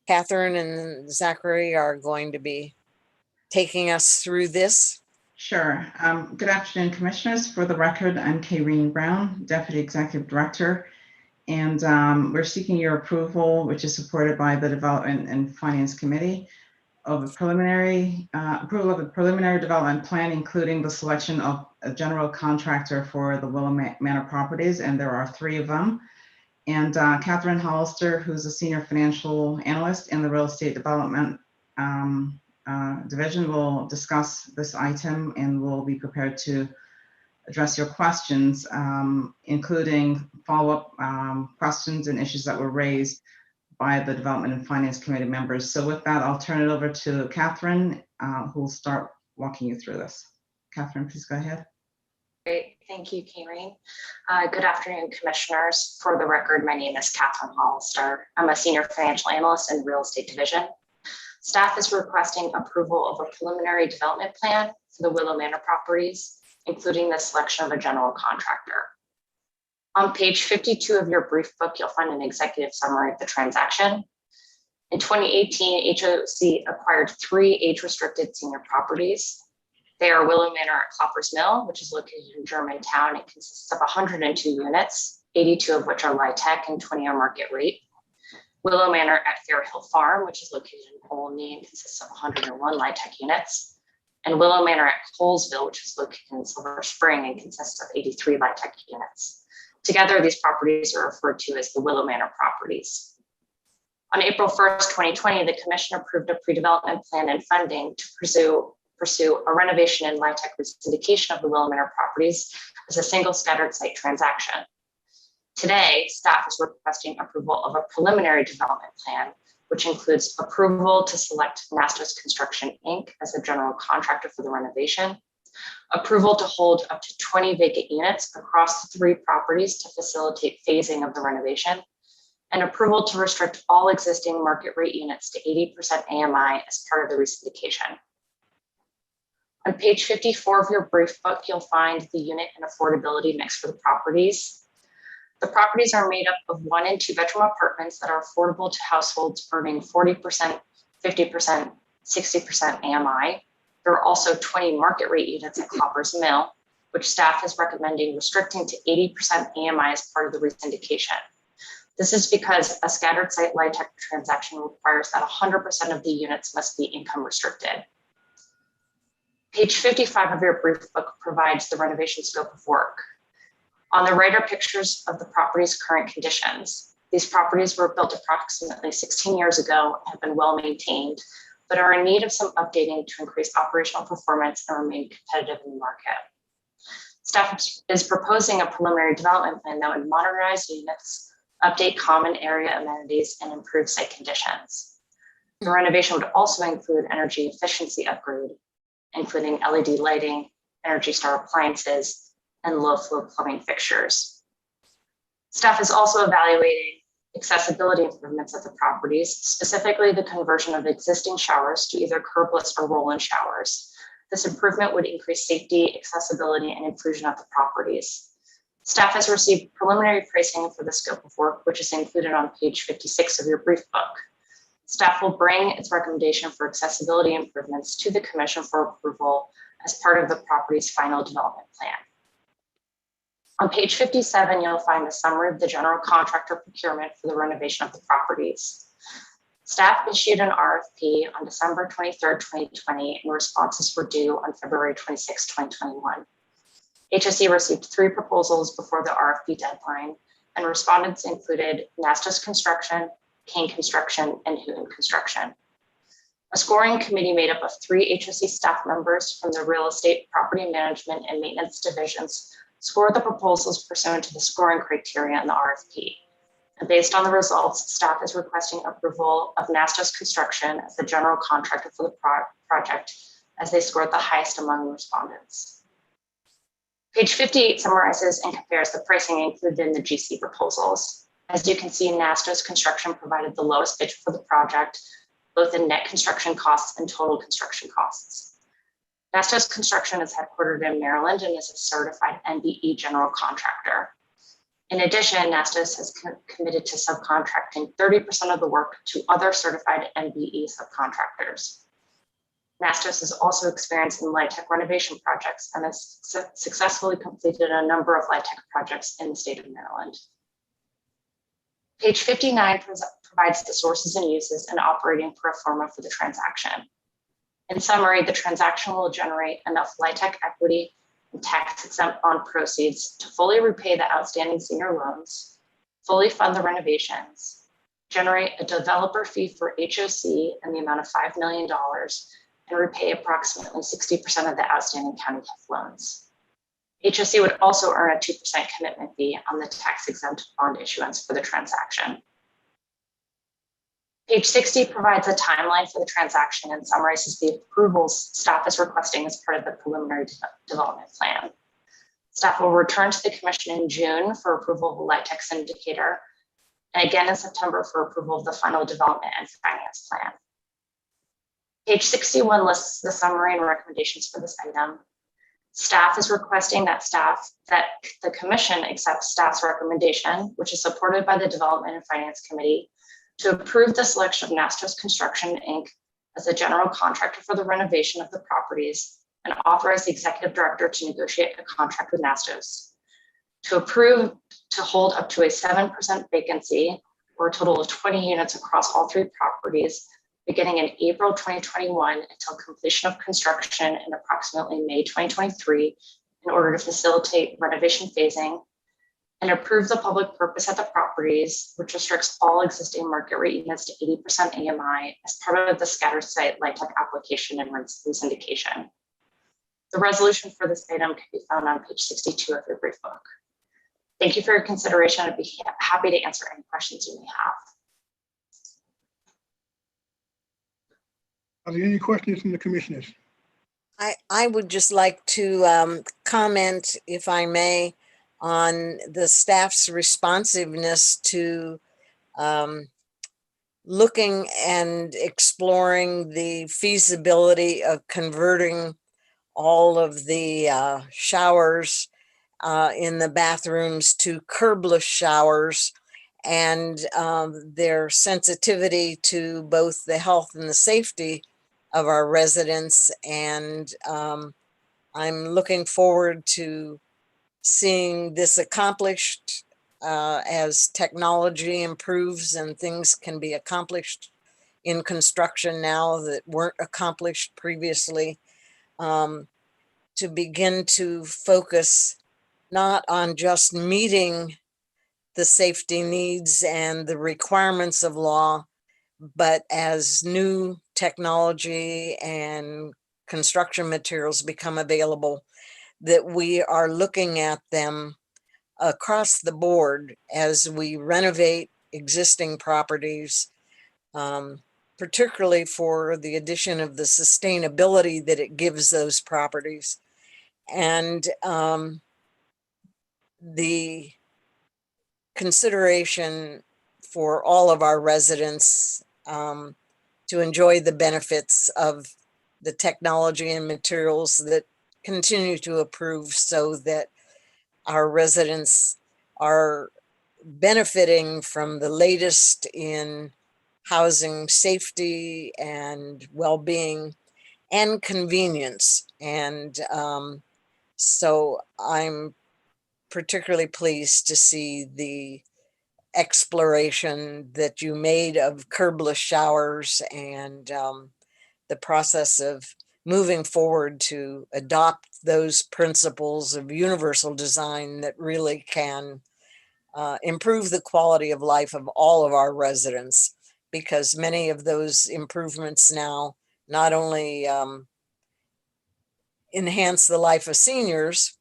Catherine and Zachary are going to be taking us through this. Sure. Good afternoon, Commissioners. For the record, I'm Kayreen Brown, Deputy Executive Director, and we're seeking your approval, which is supported by the Development and Finance Committee, of a preliminary approval of a preliminary development plan, including the selection of a general contractor for the Willow Manor properties, and there are 3 of them. And Catherine Hollister, who's a senior financial analyst in the real estate development division, will discuss this item and will be prepared to address your questions, including follow-up questions and issues that were raised by the Development and Finance Committee members. So with that, I'll turn it over to Catherine, who will start walking you through this. Catherine, please go ahead. Great, thank you, Kayreen. Good afternoon, Commissioners. For the record, my name is Catherine Hollister. I'm a senior financial analyst in the real estate division. Staff is requesting approval of a preliminary development plan for the Willow Manor properties, including the selection of a general contractor. On page 52 of your brief book, you'll find an executive summary of the transaction. In 2018, HOC acquired 3 age-restricted senior properties. They are Willow Manor at Cloppers Mill, which is located in Germantown. It consists of 102 units, 82 of which are LIHTC and 20 are market rate. Willow Manor at Fairhill Farm, which is located in Olney and consists of 101 LIHTC units. And Willow Manor at Colesville, which is located in Silver Spring and consists of 83 LIHTC units. Together, these properties are referred to as the Willow Manor properties. On April 1st, 2020, the Commission approved a pre-development plan and funding to pursue a renovation and LIHTC re-syndication of the Willow Manor properties as a single scattered site transaction. Today, staff is requesting approval of a preliminary development plan, which includes approval to select Nastos Construction, Inc. as a general contractor for the renovation, approval to hold up to 20 vacant units across the 3 properties to facilitate phasing of the renovation, and approval to restrict all existing market rate units to 80% AMI as part of the re-syndication. On page 54 of your brief book, you'll find the unit and affordability mix for the properties. The properties are made up of 1 and 2 bedroom apartments that are affordable to households earning 40%, 50%, 60% AMI. There are also 20 market rate units at Cloppers Mill, which staff is recommending restricting to 80% AMI as part of the re-syndication. This is because a scattered site LIHTC transaction requires that 100% of the units must be income restricted. Page 55 of your brief book provides the renovation scope of work. On the right are pictures of the property's current conditions. These properties were built approximately 16 years ago and have been well maintained, but are in need of some updating to increase operational performance and remain competitive in the market. Staff is proposing a preliminary development plan that would modernize units, update common area amenities, and improve site conditions. The renovation would also include energy efficiency upgrade, including LED lighting, Energy Star appliances, and low flow plumbing fixtures. Staff is also evaluating accessibility improvements at the properties, specifically the conversion of existing showers to either curbless or roll-in showers. This improvement would increase safety, accessibility, and inclusion at the properties. Staff has received preliminary pricing for the scope of work, which is included on page 56 of your brief book. Staff will bring its recommendation for accessibility improvements to the Commission for approval as part of the property's final development plan. On page 57, you'll find a summary of the general contractor procurement for the renovation of the properties. Staff issued an RFP on December 23rd, 2020, and responses were due on February 26, 2021. HOC received 3 proposals before the RFP deadline, and respondents included Nastos Construction, Kane Construction, and Hooten Construction. A scoring committee made up of 3 HOC staff members from the real estate, property management, and maintenance divisions scored the proposals pursuant to the scoring criteria in the RFP. And based on the results, staff is requesting approval of Nastos Construction as the general contractor for the project, as they scored the highest among the respondents. Page 58 summarizes and compares the pricing included in the GC proposals. As you can see, Nastos Construction provided the lowest bid for the project, both in net construction costs and total construction costs. Nastos Construction is headquartered in Maryland and is a certified NBE general contractor. In addition, Nastos has committed to subcontracting 30% of the work to other certified NBE subcontractors. Nastos is also experienced in LIHTC renovation projects and has successfully completed a number of LIHTC projects in the state of Maryland. Page 59 provides the sources and uses and operating pro forma for the transaction. In summary, the transaction will generate enough LIHTC equity and tax-exempt bond proceeds to fully repay the outstanding senior loans, fully fund the renovations, generate a developer fee for HOC in the amount of $5 million, and repay approximately 60% of the outstanding county TIF loans. HOC would also earn a 2% commitment fee on the tax-exempt bond issuance for the transaction. Page 60 provides a timeline for the transaction and summarizes the approvals staff is requesting as part of the preliminary development plan. Staff will return to the commission in June for approval of the LIHTC syndicator, and again in September for approval of the final development and finance plan. Page 61 lists the summary and recommendations for this item. Staff is requesting that the commission accepts staff's recommendation, which is supported by the Development and Finance Committee, to approve the selection of Nastos Construction, Inc. as the general contractor for the renovation of the properties and authorize the executive director to negotiate a contract with Nastos. To approve to hold up to a 7% vacancy or a total of 20 units across all 3 properties beginning in April 2021 until completion of construction in approximately May 2023 in order to facilitate renovation phasing, and approve the public purpose at the properties, which restricts all existing market rate units to 80% AMI as part of the scattered site LIHTC application and syndication. The resolution for this item can be found on page 62 of your brief book. Thank you for your consideration. I'd be happy to answer any questions you may have. Are there any questions from the commissioners? I would just like to comment, if I may, on the staff's responsiveness to looking and exploring the feasibility of converting all of the showers in the bathrooms to curbless showers, and their sensitivity to both the health and the safety of our residents. And I'm looking forward to seeing this accomplished as technology improves and things can be accomplished in construction now that weren't accomplished previously, to begin to focus not on just meeting the safety needs and the requirements of law, but as new technology and construction materials become available, that we are looking at them across the board as we renovate existing properties, particularly for the addition of the sustainability that it gives those properties, and the consideration for all of our residents to enjoy the benefits of the technology and materials that continue to improve, so that our residents are benefiting from the latest in housing safety and well-being and convenience. And so I'm particularly pleased to see the exploration that you made of curbless showers and the process of moving forward to adopt those principles of universal design that really can improve the quality of life of all of our residents. because many of those improvements now not only enhance the life of seniors,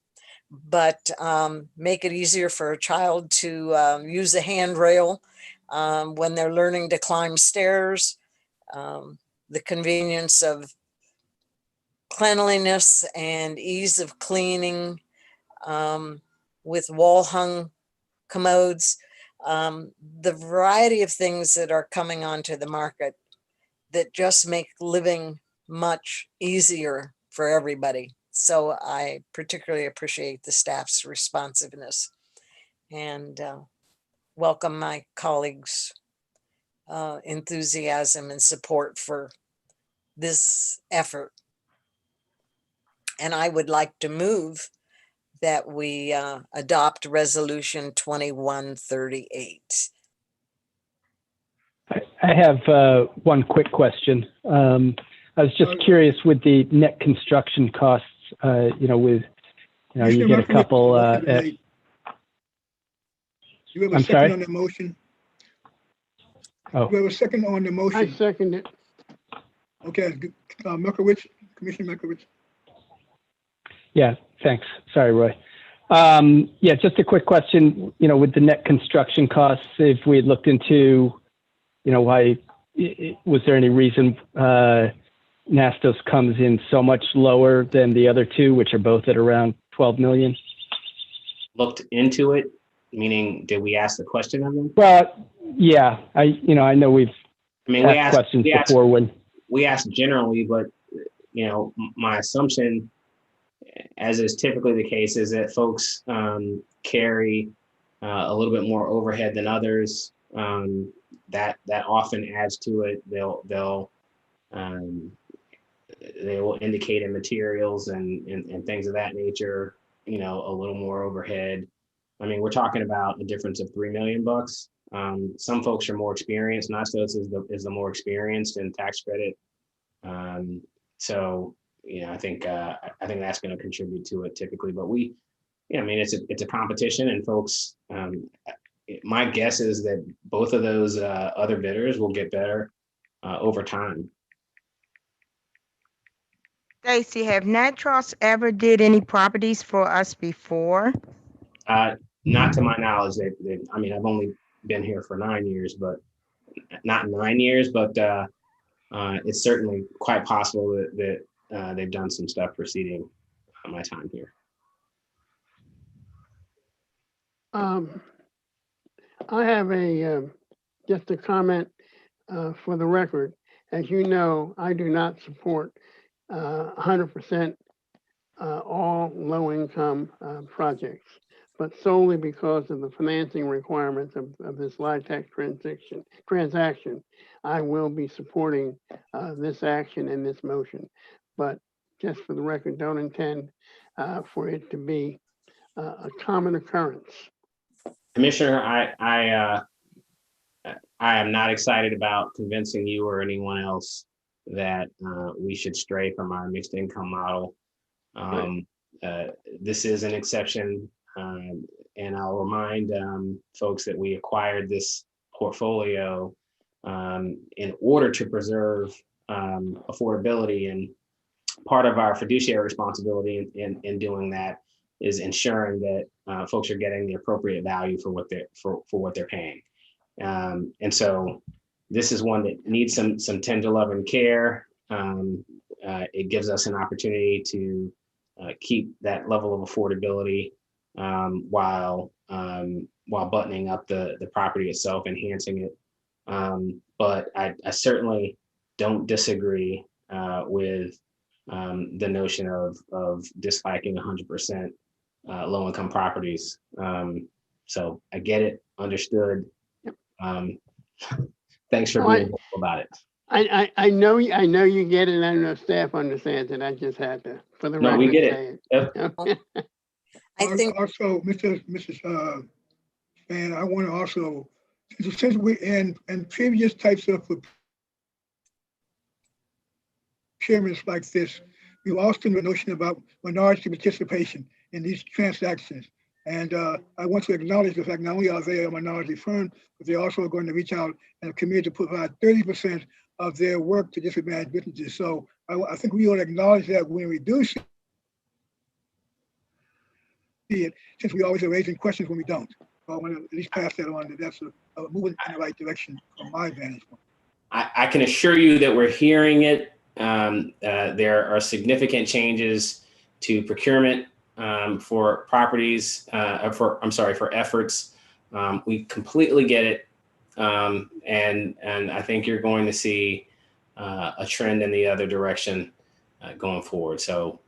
but make it easier for a child to use a handrail when they're learning to climb stairs. The convenience of cleanliness and ease of cleaning with wall-hung commodes, the variety of things that are coming onto the market that just make living much easier for everybody. So I particularly appreciate the staff's responsiveness and welcome my colleagues' enthusiasm and support for this effort. And I would like to move that we adopt resolution 2138. I have one quick question. I was just curious with the net construction costs, you get a couple. You have a I'm second sorry? on the motion? Oh. You have a second on the I motion? second it. Okay, Merkowitz, Commissioner Merkowitz. Yeah, thanks. Sorry, Roy. Yeah, just a quick question, with the net construction costs, if we had looked into, why, was there any reason nastos comes in so much lower than the other two, which are both at around 12 million? Looked into it, meaning did we ask the question of them? Well, yeah, I know we've asked questions before when we asked generally, but my assumption, as is typically the case, is that folks carry a little bit more overhead than others. That often adds to it. They will indicate in materials and things of that nature, a little more overhead. I mean, we're talking about a difference of $3 million. Some folks are more experienced. Nastos is the more experienced in tax credit. So, I think that's going to contribute to it typically. But it's a competition, and folks. My guess is that both of those other bidders will get better over time. Stacy, have Natros ever did any properties for us before? Not to my knowledge. I've only been here for 9 years, but not 9 years, but it's certainly quite possible that they've done some stuff preceding my time here. I have just a comment for the record. As you know, I do not support 100% all low-income projects, but solely because of the financing requirements of this LIHTC transaction, I will be supporting this action and this motion. But just for the record, don't intend for it to be a common occurrence. Commissioner, I am not excited about convincing you or anyone else that we should stray from our mixed income model. This is an exception, and I'll remind folks that we acquired this portfolio in order to preserve affordability, and part of our fiduciary responsibility in doing that is ensuring that folks are getting the appropriate value for what they're paying. And so this is one that needs some tender love and care. It gives us an opportunity to keep that level of affordability while buttoning up the property itself, enhancing it. But I certainly don't disagree with the notion of disliking 100% low-income properties. So I get it, understood. Thanks for being vocal about it. I know you get it, and I know staff understands it. I just had to, for the record, we get say it. it. I think Also, Mrs. Fan, I want to also, since we in previous types of procurements like this, we've also the notion about minority participation in these transactions. And I want to acknowledge the fact not only are they a minority firm, but they're also going to reach out and commit to provide 30% of their work to disadvantaged businesses. So I think we ought to acknowledge that when we do see it, since we always are raising questions when we don't. So I want to at least pass that on, that that's a movement in the right direction from my vantage point. I can assure you that we're hearing it. There are significant changes to procurement for properties, for efforts. We completely get it. And I think you're going to see a trend in the other direction going forward. So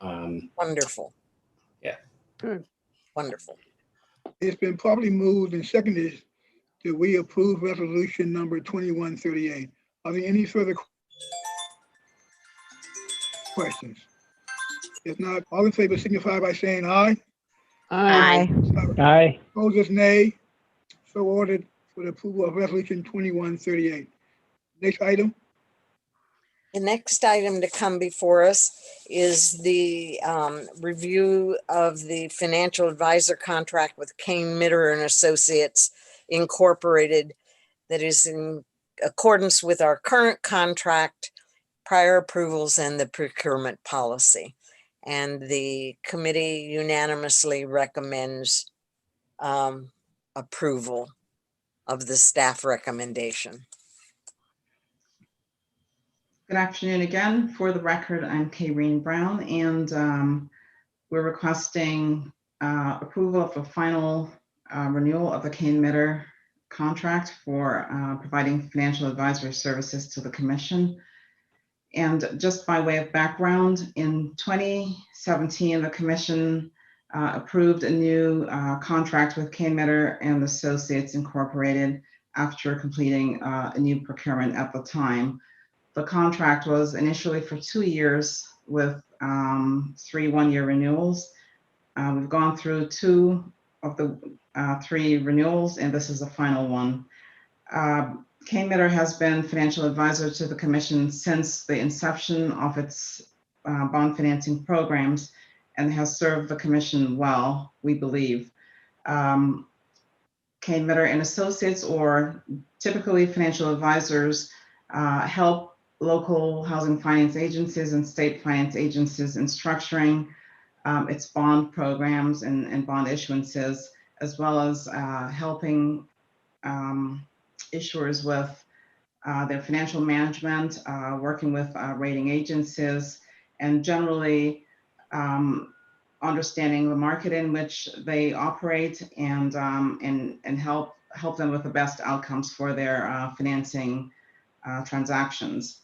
Wonderful. Yeah. Good. Wonderful. It's been properly moved and seconded that we approve resolution number 2138. Are there any further questions? If not, all in favor signify by saying aye. Aye. Aye. Opposers, nay. So ordered for the approval of resolution 2138. Next item. The next item to come before us is the review of the financial advisor contract with Kane Mitter and Associates Incorporated that is in accordance with our current contract, prior approvals, and the procurement policy. And the committee unanimously recommends approval of the staff recommendation. Good afternoon again. For the record, I'm Kayreen Brown, and we're requesting approval of a final renewal of the Kane Mitter contract for providing financial advisory services to the Commission. And just by way of background, in 2017, the Commission approved a new contract with Kane Mitter and Associates Incorporated after completing a new procurement at the time. The contract was initially for 2 years with 3 one-year renewals. We've gone through 2 of the 3 renewals, and this is the final one. Kane Mitter has been financial advisor to the Commission since the inception of its bond financing programs and has served the Commission well, we believe. Kane Mitter and Associates, or typically financial advisors, help local housing finance agencies and state finance agencies in structuring its bond programs and bond issuances, as well as helping issuers with their financial management, working with rating agencies, and generally understanding the market in which they operate and help them with the best outcomes for their financing transactions.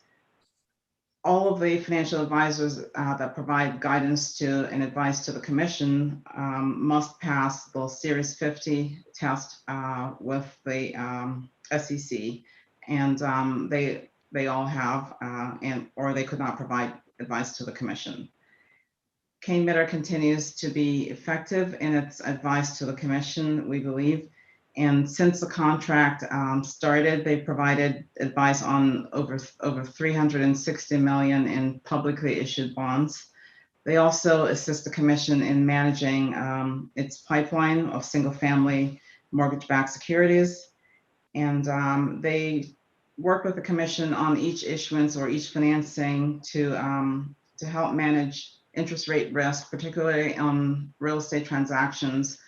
All of the financial advisors that provide guidance to and advice to the Commission must pass the Series 50 test with the SEC, and they all have, or they could not provide advice to the Commission. Kane Mitter continues to be effective in its advice to the Commission, we believe. And since the contract started, they provided advice on over 360 million in publicly issued bonds. They also assist the Commission in managing its pipeline of single-family mortgage-backed securities. And they work with the Commission on each issuance or each financing to help manage interest rate risk, particularly on real estate transactions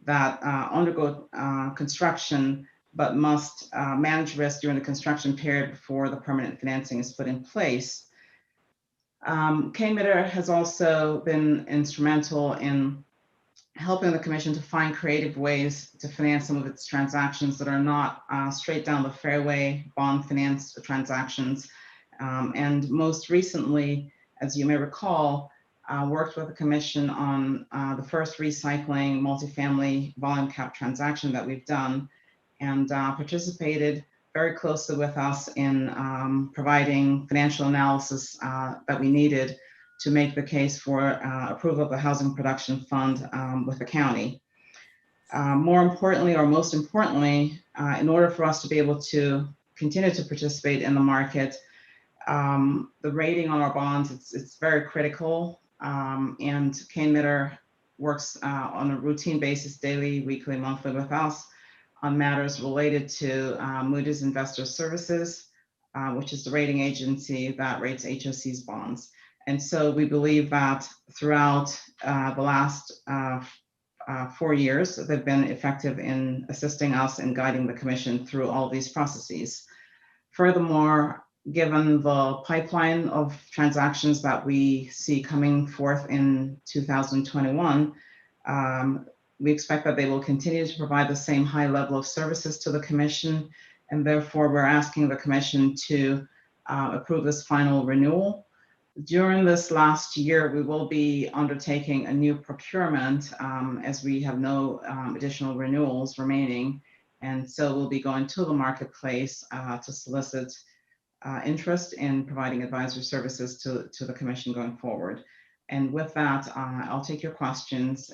that undergo construction, but must manage risk during the construction period before the permanent financing is put in place. Kane Mitter has also been instrumental in helping the Commission to find creative ways to finance some of its transactions that are not straight down the fairway bond financed transactions. And most recently, as you may recall, worked with the Commission on the first recycling multifamily volume cap transaction that we've done, and participated very closely with us in providing financial analysis that we needed to make the case for approval of the Housing Production Fund with the county. More importantly, or most importantly, in order for us to be able to continue to participate in the market, the rating on our bonds, it's very critical. And Kane Mitter works on a routine basis, daily, weekly, monthly with us on matters related to Moody's Investor Services, which is the rating agency that rates HOC's bonds. And so we believe that throughout the last 4 years, they've been effective in assisting us and guiding the commission through all these processes. Furthermore, given the pipeline of transactions that we see coming forth in 2021, we expect that they will continue to provide the same high level of services to the commission, and therefore we're asking the commission to approve this final renewal. During this last year, we will be undertaking a new procurement as we have no additional renewals remaining. And so we'll be going to the marketplace to solicit interest in providing advisory services to the commission going forward. And with that, I'll take your questions,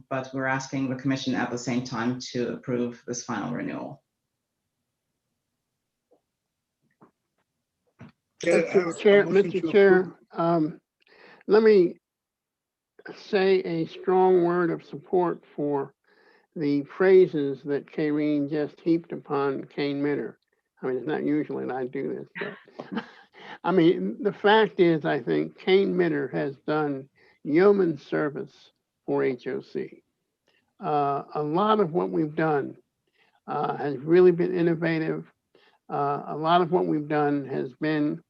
but we're asking the commission at the same time to approve this final renewal. Mr. Chair, let me say a strong word of support for the praises that Karine just heaped upon Kane Mitter. I mean, it's not usually that I do this, but I mean, the fact is, I think Kane Mitter has done yeoman service for HOC. A lot of what we've done has really been innovative. A lot of what we've done has been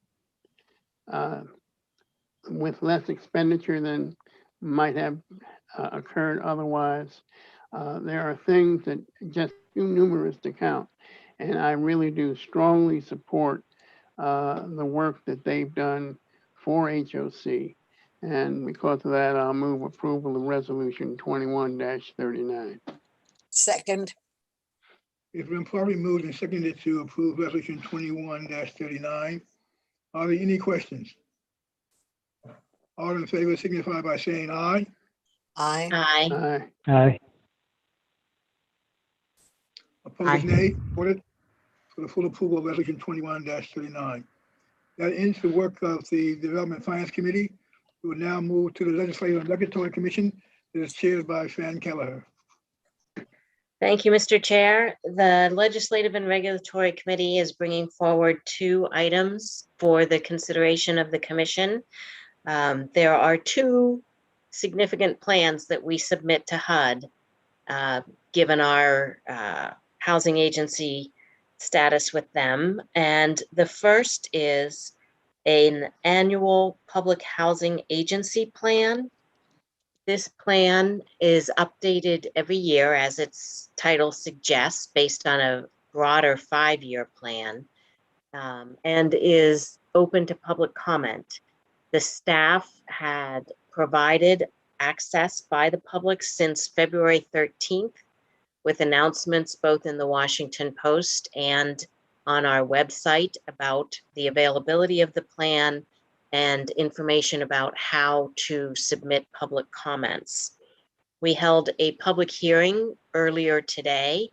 with less expenditure than might have occurred otherwise. There are things that just too numerous to count. And I really do strongly support the work that they've done for HOC. And because of that, I'll move approval of resolution 21-39. Second. It's been probably moved and seconded to approve resolution 21-39. Are there any questions? All in favor signify by saying aye. Aye. Aye. Aye. Aye. Opposed, nay. Voted for the full approval of resolution 21-39. That ends the work of the Development Finance Committee. We will now move to the Legislative and Regulatory Commission that is chaired by Fan Kelleher. Thank you, Mr. Chair. The Legislative and Regulatory Committee is bringing forward 2 items for the consideration of the commission. There are 2 significant plans that we submit to HUD, given our housing agency status with them. And the first is an annual public housing agency plan. This plan is updated every year, as its title suggests, based on a broader 5-year plan, and is open to public comment. The staff had provided access by the public since February 13th, with announcements both in the Washington Post and on our website about the availability of the plan and information about how to submit public comments. We held a public hearing earlier today,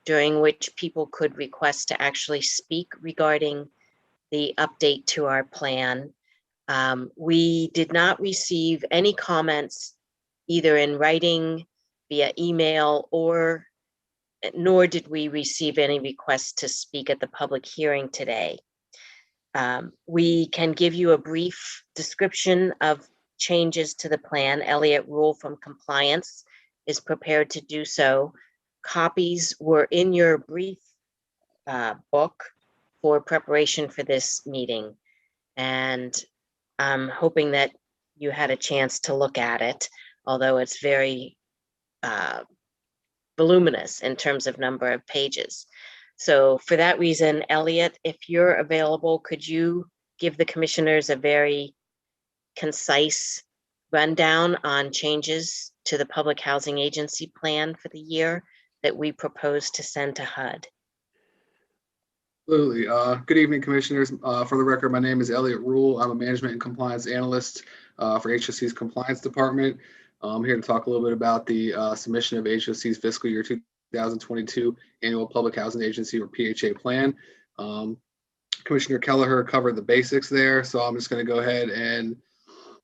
during which people could request to actually speak regarding the update to our plan. We did not receive any comments either in writing, via email, nor did we receive any requests to speak at the public hearing today. We can give you a brief description of changes to the plan. Elliott Rule from Compliance is prepared to do so. Copies were in your brief book for preparation for this meeting. And I'm hoping that you had a chance to look at it, although it's very voluminous in terms of number of pages. So for that reason, Elliott, if you're available, could you give the commissioners a very concise rundown on changes to the Public Housing Agency plan for the year that we propose to send to HUD? Absolutely. Good evening, commissioners. For the record, my name is Elliott Rule. I'm a management and compliance analyst for HOC's compliance department. I'm here to talk a little bit about the submission of HOC's fiscal year 2022 annual public housing agency or PHA plan. Commissioner Kelleher covered the basics there, so I'm just going to go ahead and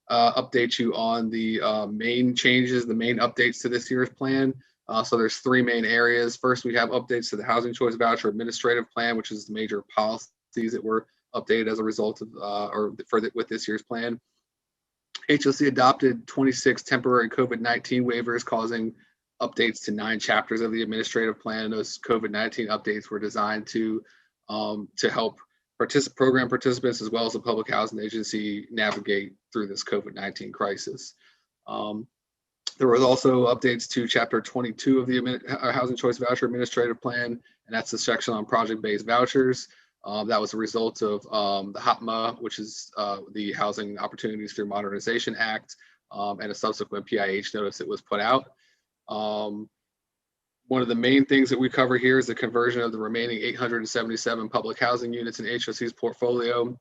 update you on the main changes, the main updates to this year's plan. So there's three main areas. First, we have updates to the Housing Choice Voucher Administrative Plan, which is the major policies that were updated as a result of with this year's plan. HOC adopted 26 temporary COVID-19 waivers, causing updates to 9 chapters of the administrative plan. And those COVID-19 updates were designed to help program participants as well as the public housing agency navigate through this COVID-19 crisis. There was also updates to Chapter 22 of the Housing Choice Voucher Administrative Plan, and that's the section on project-based vouchers. That was a result of the HOPMA, which is the Housing Opportunities Through Modernization Act, and a subsequent PIH notice that was put out. One of the main things that we cover here is the conversion of the remaining 877 public housing units in HOC's portfolio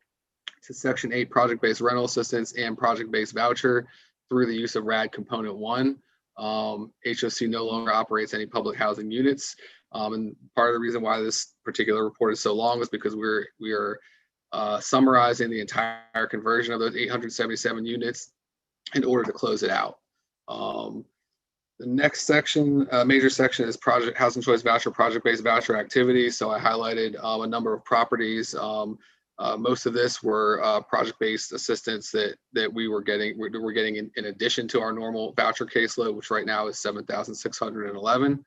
to Section 8 project-based rental assistance and project-based voucher through the use of RAD Component 1. HOC no longer operates any public housing units. And part of the reason why this particular report is so long is because we are summarizing the entire conversion of those 877 units in order to close it out. The next section, major section, is Housing Choice Voucher, project-based voucher activities. So I highlighted a number of properties. Most of this were project-based assistance that we're getting in addition to our normal voucher caseload, which right now is 7,611.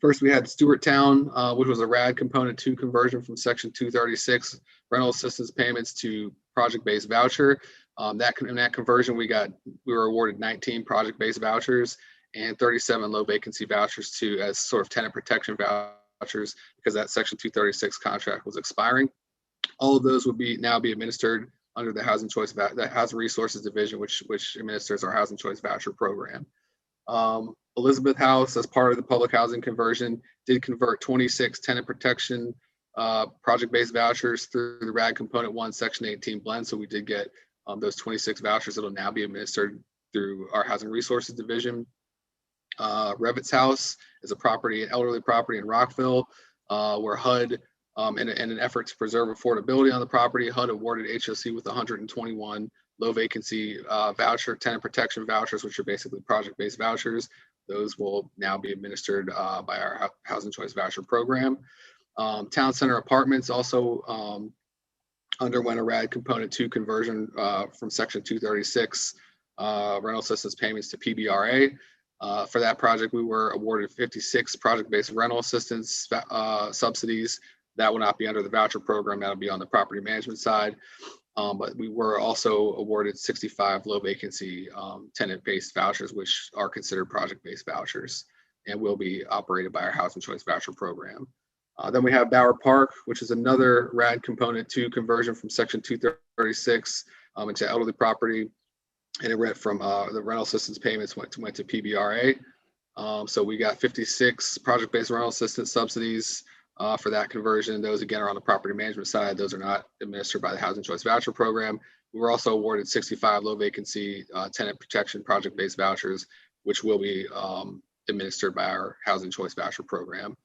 First, we had Stewarttown, which was a RAD Component 2 conversion from Section 236 rental assistance payments to project-based voucher. In that conversion, we were awarded 19 project-based vouchers and 37 low vacancy vouchers as sort of tenant protection vouchers because that Section 236 contract was expiring. All of those would now be administered under the Housing Resources Division, which administers our Housing Choice Voucher program. Elizabeth House, as part of the public housing conversion, did convert 26 tenant protection project-based vouchers through the RAD Component 1 Section 18 blend. So we did get those 26 vouchers that will now be administered through our Housing Resources Division. Revit's House is an elderly property in Rockville, where HUD, in an effort to preserve affordability on the property, HUD awarded HOC with 121 low vacancy tenant protection vouchers, which are basically project-based vouchers. Those will now be administered by our Housing Choice Voucher program. Town Center Apartments also underwent a RAD Component 2 conversion from Section 236 rental assistance payments to PBRA. For that project, we were awarded 56 project-based rental assistance subsidies. That will not be under the voucher program. That'll be on the property management side. But we were also awarded 65 low vacancy tenant-based vouchers, which are considered project-based vouchers and will be operated by our Housing Choice Voucher program. Then we have Bower Park, which is another RAD Component 2 conversion from Section 236 into elderly property. And it went from the rental assistance payments went to PBRA. So we got 56 project-based rental assistance subsidies for that conversion. Those again are on the property management side. Those are not administered by the Housing Choice Voucher program. We were also awarded 65 low vacancy tenant protection project-based vouchers, which will be administered by our Housing Choice Voucher program.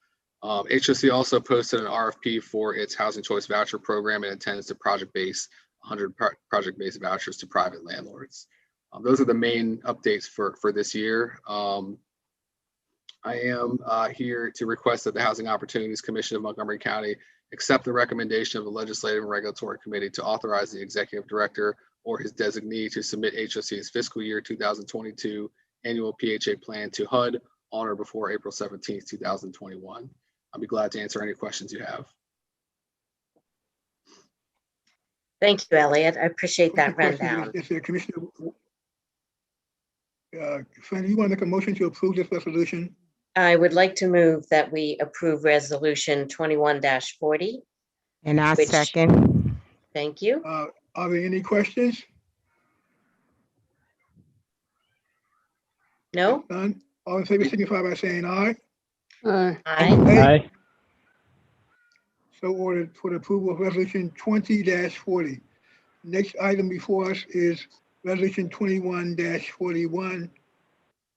HOC also posted an RFP for its Housing Choice Voucher program and intends to project-base 100 project-based vouchers to private landlords. Those are the main updates for this year. I am here to request that the Housing Opportunities Commission of Montgomery County accept the recommendation of the Legislative and Regulatory Committee to authorize the Executive Director or his designee to submit HOC's fiscal year 2022 annual PHA plan to HUD on or before April 17th, 2021. I'll be glad to answer any questions you have. Thank you, Elliot. I appreciate that rundown. Commissioner, Fran, you want to make a motion to approve this resolution? I would like to move that we approve Resolution 21-40. And I second. Thank you. Are there any questions? No? None. All in favor signify by saying aye. Aye. Aye. So ordered for the approval of Resolution 20-40. Next item before us is Resolution 21-41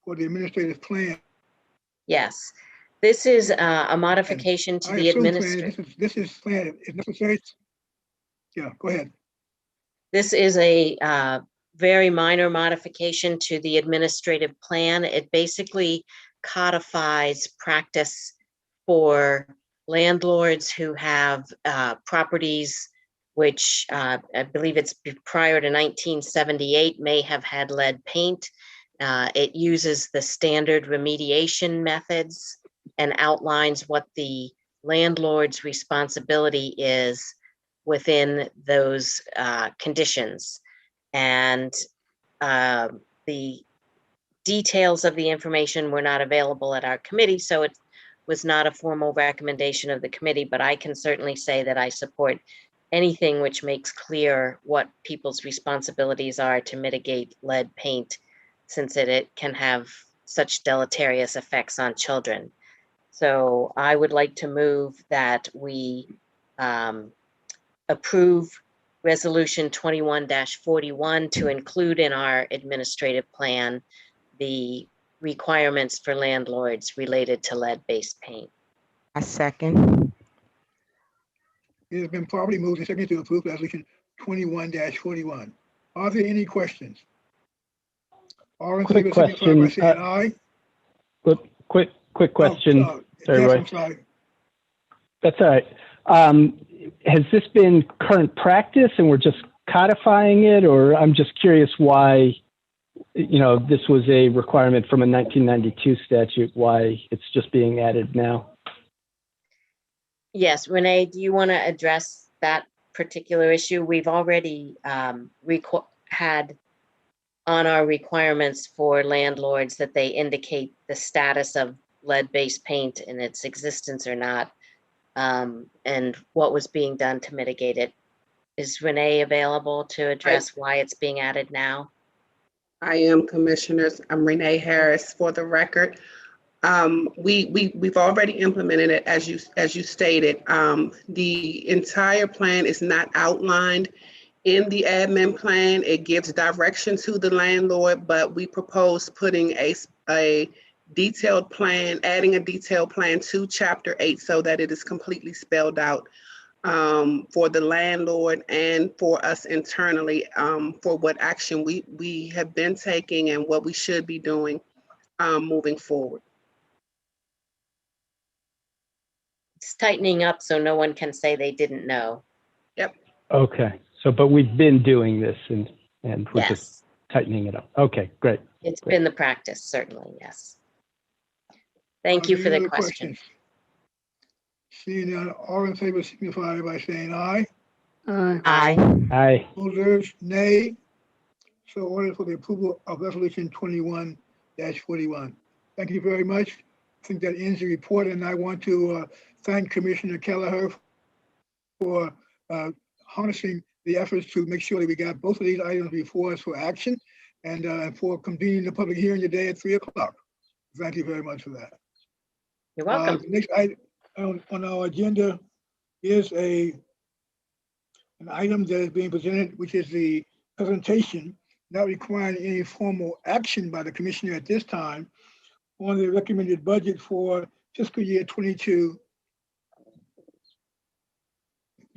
for the administrative plan. Yes. This is a modification to the administrative. This is plan. If necessary. Yeah, go ahead. This is a very minor modification to the administrative plan. It basically codifies practice for landlords who have properties which I believe it's prior to 1978 may have had lead paint. It uses the standard remediation methods and outlines what the landlord's responsibility is within those conditions. And the details of the information were not available at our committee, so it was not a formal recommendation of the committee, but I can certainly say that I support anything which makes clear what people's responsibilities are to mitigate lead paint, since it can have such deleterious effects on children. So I would like to move that we approve Resolution 21-41 to include in our administrative plan the requirements for landlords related to lead-based paint. I second. It has been properly moved and seconded to approve resolution 21-41. Are there any questions? All in favor, signify by saying aye. Quick question. Sorry, yes, Roy. I'm sorry. That's all right. Has this been current practice and we're just codifying it, or I'm just curious why, this was a requirement from a 1992 statute, why it's just being added now? Yes, Renee, do you want to address that particular issue? We've already had on our requirements for landlords that they indicate the status of lead-based paint and its existence or not, and what was being done to mitigate it. Is Renee available to address why it's being added now? I am, Commissioners. I'm Renee Harris for the record. We've already implemented it as you stated. The entire plan is not outlined in the admin plan. It gives direction to the landlord, but we propose putting a detailed plan, adding a detailed plan to Chapter 8 so that it is completely spelled out for the landlord and for us internally for what action we have been taking and what we should be doing moving forward. It's tightening up so no one can say they didn't know. Yep. Okay. But we've been doing this and we're Yes. just tightening it up. Okay, great. It's been the practice, certainly, yes. Thank you for the question. Seeing none, all in favor signify by saying aye. Aye. Opposers, nay. So ordered for the approval of resolution 21-41. Thank you very much. I think that ends the report, and I want to thank Commissioner Kelleher for harnessing the efforts to make sure that we got both of these items before us for action, and for convening the public hearing today at 3 o'clock. Thank you very much for that. You're welcome. The next item on our agenda is an item that is being presented, which is the presentation, not requiring any formal action by the commissioner at this time, on the recommended budget for fiscal year 22.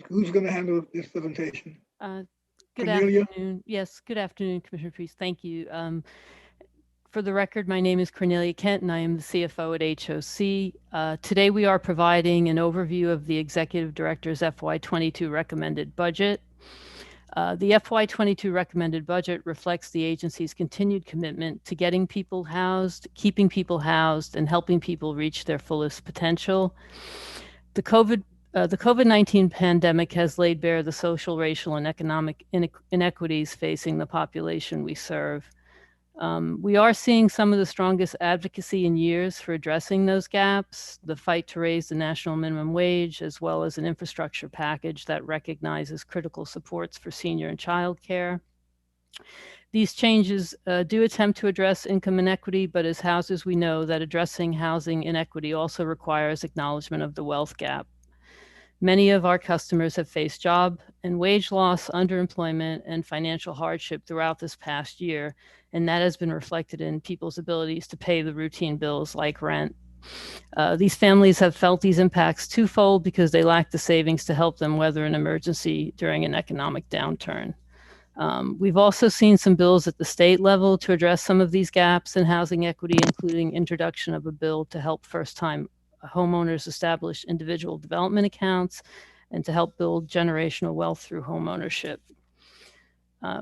Who's going to handle this presentation? Good Cornelia? afternoon. Yes, good afternoon, Commissioner Priest. Thank you. For the record, my name is Cornelia Kent, and I am the CFO at HOC. Today, we are providing an overview of the Executive Director's FY22 recommended budget. The FY22 recommended budget reflects the agency's continued commitment to getting people housed, keeping people housed, and helping people reach their fullest potential. The COVID-19 pandemic has laid bare the social, racial, and economic inequities facing the population we serve. We are seeing some of the strongest advocacy in years for addressing those gaps, the fight to raise the national minimum wage, as well as an infrastructure package that recognizes critical supports for senior and child care. These changes do attempt to address income inequity, but as houses, we know that addressing housing inequity also requires acknowledgement of the wealth gap. Many of our customers have faced job and wage loss, underemployment, and financial hardship throughout this past year, and that has been reflected in people's abilities to pay the routine bills like rent. These families have felt these impacts twofold because they lack the savings to help them weather an emergency during an economic downturn. We've also seen some bills at the state level to address some of these gaps in housing equity, including introduction of a bill to help first-time homeowners establish individual development accounts and to help build generational wealth through homeownership.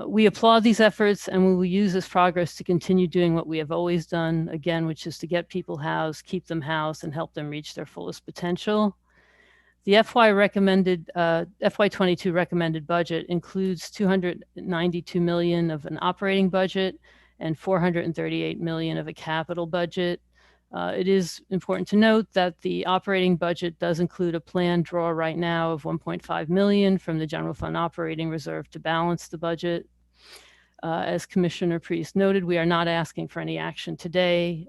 We applaud these efforts, and we will use this progress to continue doing what we have always done, again, which is to get people housed, keep them housed, and help them reach their fullest potential. The FY22 recommended budget includes $292 million of an operating budget and $438 million of a capital budget. It is important to note that the operating budget does include a planned draw right now of $1.5 million from the general fund operating reserve to balance the budget. As Commissioner Priest noted, we are not asking for any action today.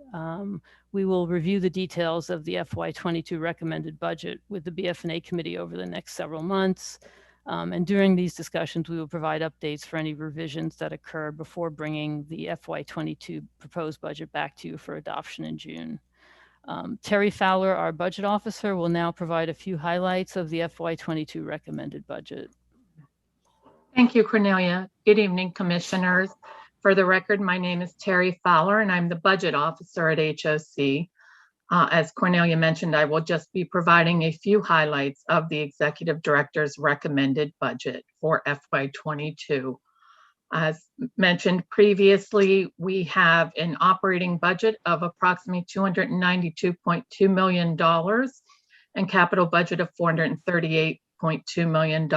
We will review the details of the FY22 recommended budget with the BF&A committee over the next several months. And during these discussions, we will provide updates for any revisions that occur before bringing the FY22 proposed budget back to you for adoption in June. Terry Fowler, our budget officer, will now provide a few highlights of the FY22 recommended budget. Thank you, Cornelia. Good evening, commissioners. For the record, my name is Terry Fowler, and I'm the budget officer at HOC. As Cornelia mentioned, I will just be providing a few highlights of the executive director's recommended budget for FY22. As mentioned previously, we have an operating budget of approximately $292.2 million and capital budget of $438.2 million.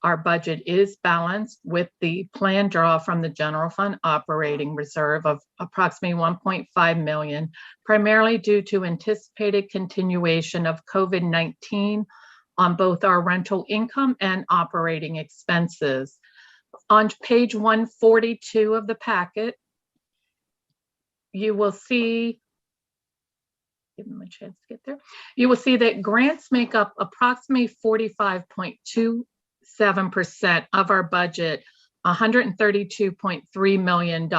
Our budget is balanced with the planned draw from the general fund operating reserve of approximately $1.5 million, primarily due to anticipated continuation of COVID-19 on both our rental income and operating expenses. On page 142 of the packet, you will see, give them a chance to get there. You will see that grants make up approximately 45.27% of our budget, $132.3 million.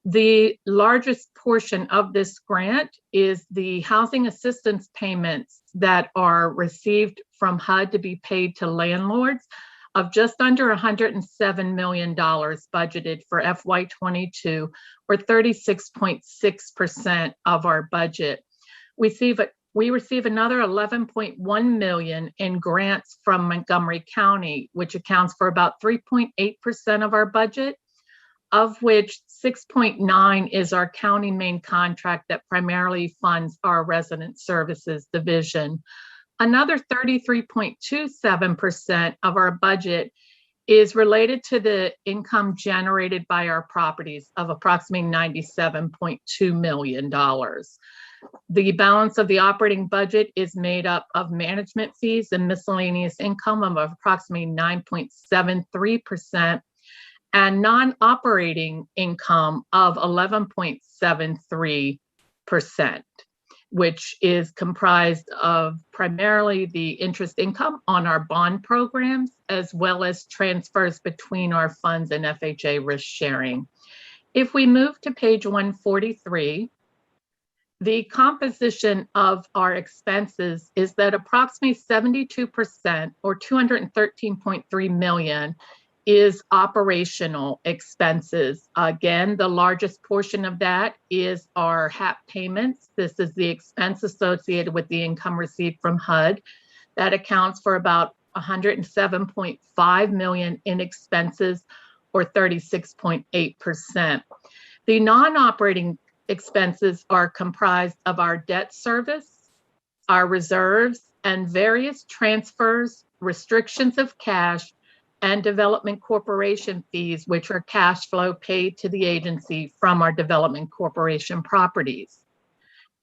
The largest portion of this grant is the housing assistance payments that are received from HUD to be paid to landlords of just under $107 million budgeted for FY22, or 36.6% of our budget. We receive another $11.1 million in grants from Montgomery County, which accounts for about 3.8% of our budget, of which 6.9 is our county main contract that primarily funds our resident services division. Another 33.27% of our budget is related to the income generated by our properties of approximately $97.2 million. The balance of the operating budget is made up of management fees and miscellaneous income of approximately 9.73% and non-operating income of 11.73%, which is comprised of primarily the interest income on our bond programs, as well as transfers between our funds and FHA risk sharing. If we move to page 143, the composition of our expenses is that approximately 72%, or $213.3 million, is operational expenses. Again, the largest portion of that is our HAP payments. This is the expense associated with the income received from HUD. That accounts for about $107.5 million in expenses, or 36.8%. The non-operating expenses are comprised of our debt service, our reserves, and various transfers, restrictions of cash, and development corporation fees, which are cash flow paid to the agency from our development corporation properties.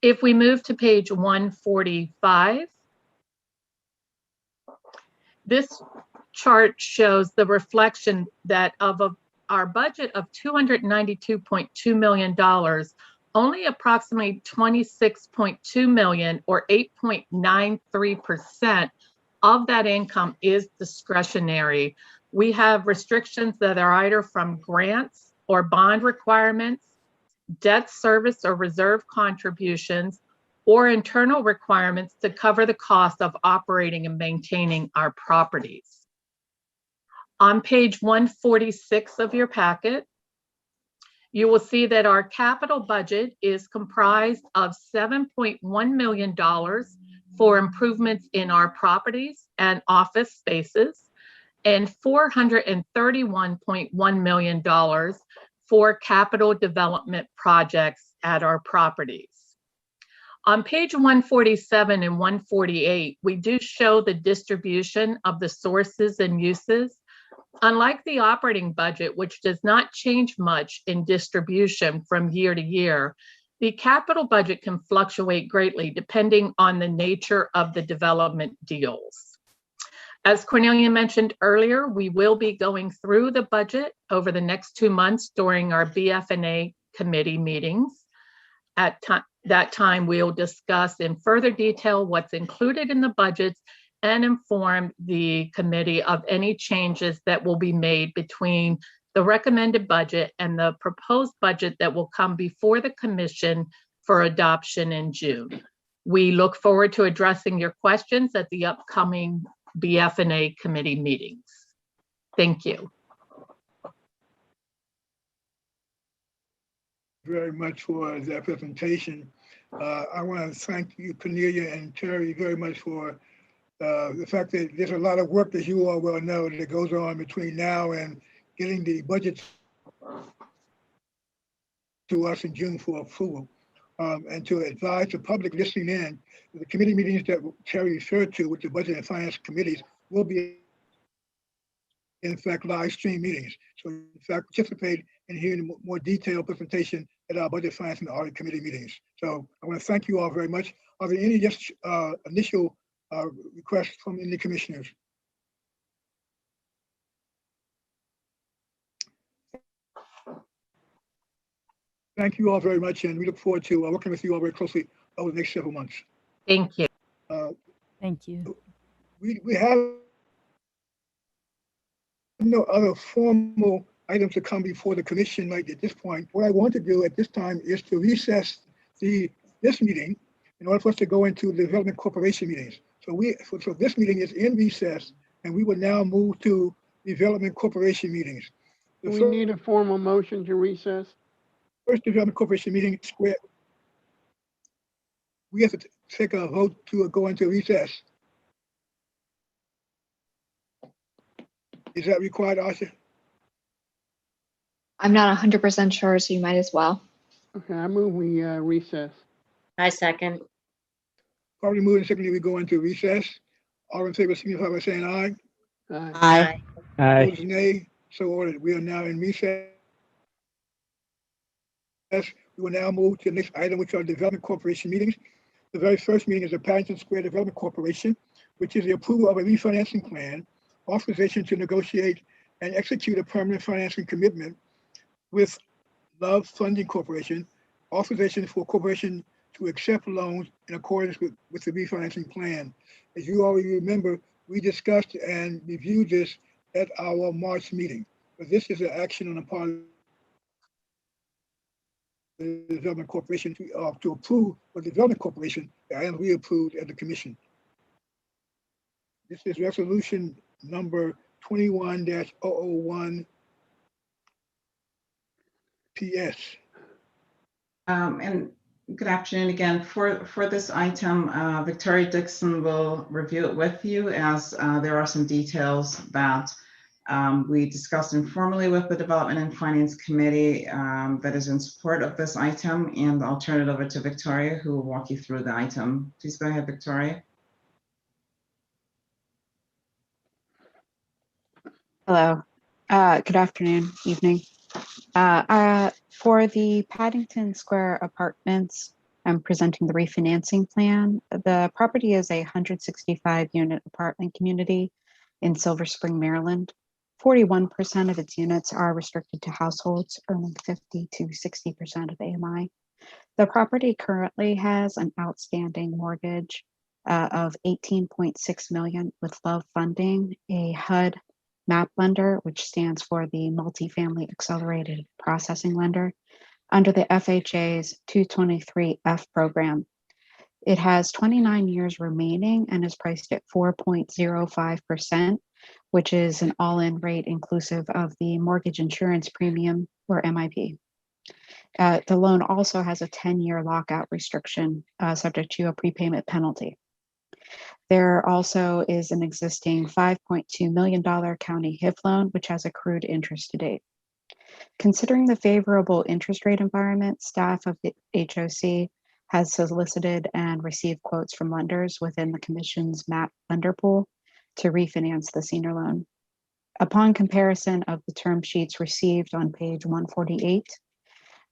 If we move to page 145, this chart shows the reflection that of our budget of $292.2 million, only approximately $26.2 million, or 8.93%, of that income is discretionary. We have restrictions that are either from grants or bond requirements, debt service or reserve contributions, or internal requirements to cover the cost of operating and maintaining our properties. On page 146 of your packet, you will see that our capital budget is comprised of $7.1 million for improvements in our properties and office spaces, and $431.1 million for capital development projects at our properties. On page 147 and 148, we do show the distribution of the sources and uses. Unlike the operating budget, which does not change much in distribution from year to year, the capital budget can fluctuate greatly depending on the nature of the development deals. As Cornelia mentioned earlier, we will be going through the budget over the next 2 months during our BF&A committee meetings. At that time, we'll discuss in further detail what's included in the budgets and inform the committee of any changes that will be made between the recommended budget and the proposed budget that will come before the commission for adoption in June. We look forward to addressing your questions at the upcoming BF&A committee meetings. Thank you. Very much for that presentation. I want to thank you, Cornelia and Terry, very much for the fact that there's a lot of work, as you all well know, that goes on between now and getting the budget to us in June for approval. And to advise the public listening in, the committee meetings that Terry referred to with the Budget and Finance committees will be, in fact, live stream meetings. So, in fact, participate in hearing a more detailed presentation at our Budget, Finance, and Audit Committee meetings. So I want to thank you all very much. Are there any just initial requests from any commissioners? Thank you all very much, and we look forward to working with you all very closely over the next several months. Thank you. Thank you. We have no other formal items to come before the commission right at this point. What I want to do at this time is to recess this meeting in order for us to go into the Development Corporation meetings. So this meeting is in recess, and we will now move to Development Corporation meetings. Do we need a formal motion to recess? First Development Corporation meeting, we have to take a vote to go into recess. Is that required, Asha? I'm not 100% sure, so you might as well. Okay, I move we recess. I second. Probably moving secondly, we go into recess. All in favor, signify by saying aye. Aye. Aye. Opposed, nay. So ordered. We are now in recess. We will now move to the next item, which are Development Corporation meetings. The very first meeting is the Paddington Square Development Corporation, which is the approval of a refinancing plan, authorization to negotiate and execute a permanent financing commitment with Love Funding Corporation, authorization for corporation to accept loans in accordance with the refinancing plan. As you already remember, we discussed and reviewed this at our March meeting. But this is an action on the part of the Development Corporation to approve for the Development Corporation the items we approved at the Commission. This is resolution number 21-001 PS. And good afternoon again. For this item, Victoria Dixon will review it with you, as there are some details that we discussed informally with the Development and Finance Committee that is in support of this item, and I'll turn it over to Victoria, who will walk you through the item. Please go ahead, Victoria. Hello, good afternoon, evening. For the Paddington Square Apartments, I'm presenting the refinancing plan. The property is a 165-unit apartment community in Silver Spring, Maryland. 41% of its units are restricted to households earning 50 to 60% of AMI. The property currently has an outstanding mortgage of $18.6 million with Love Funding, a HUD MAP lender, which stands for the Multifamily Accelerated Processing Lender, under the FHA's 223F program. It has 29 years remaining and is priced at 4.05%, which is an all-in rate inclusive of the mortgage insurance premium, or MIP. The loan also has a 10-year lockout restriction subject to a prepayment penalty. There also is an existing $5.2 million county HIF loan, which has accrued interest to date. Considering the favorable interest rate environment, staff of the HOC has solicited and received quotes from lenders within the Commission's MAP lender pool to refinance the senior loan. Upon comparison of the term sheets received on page 148,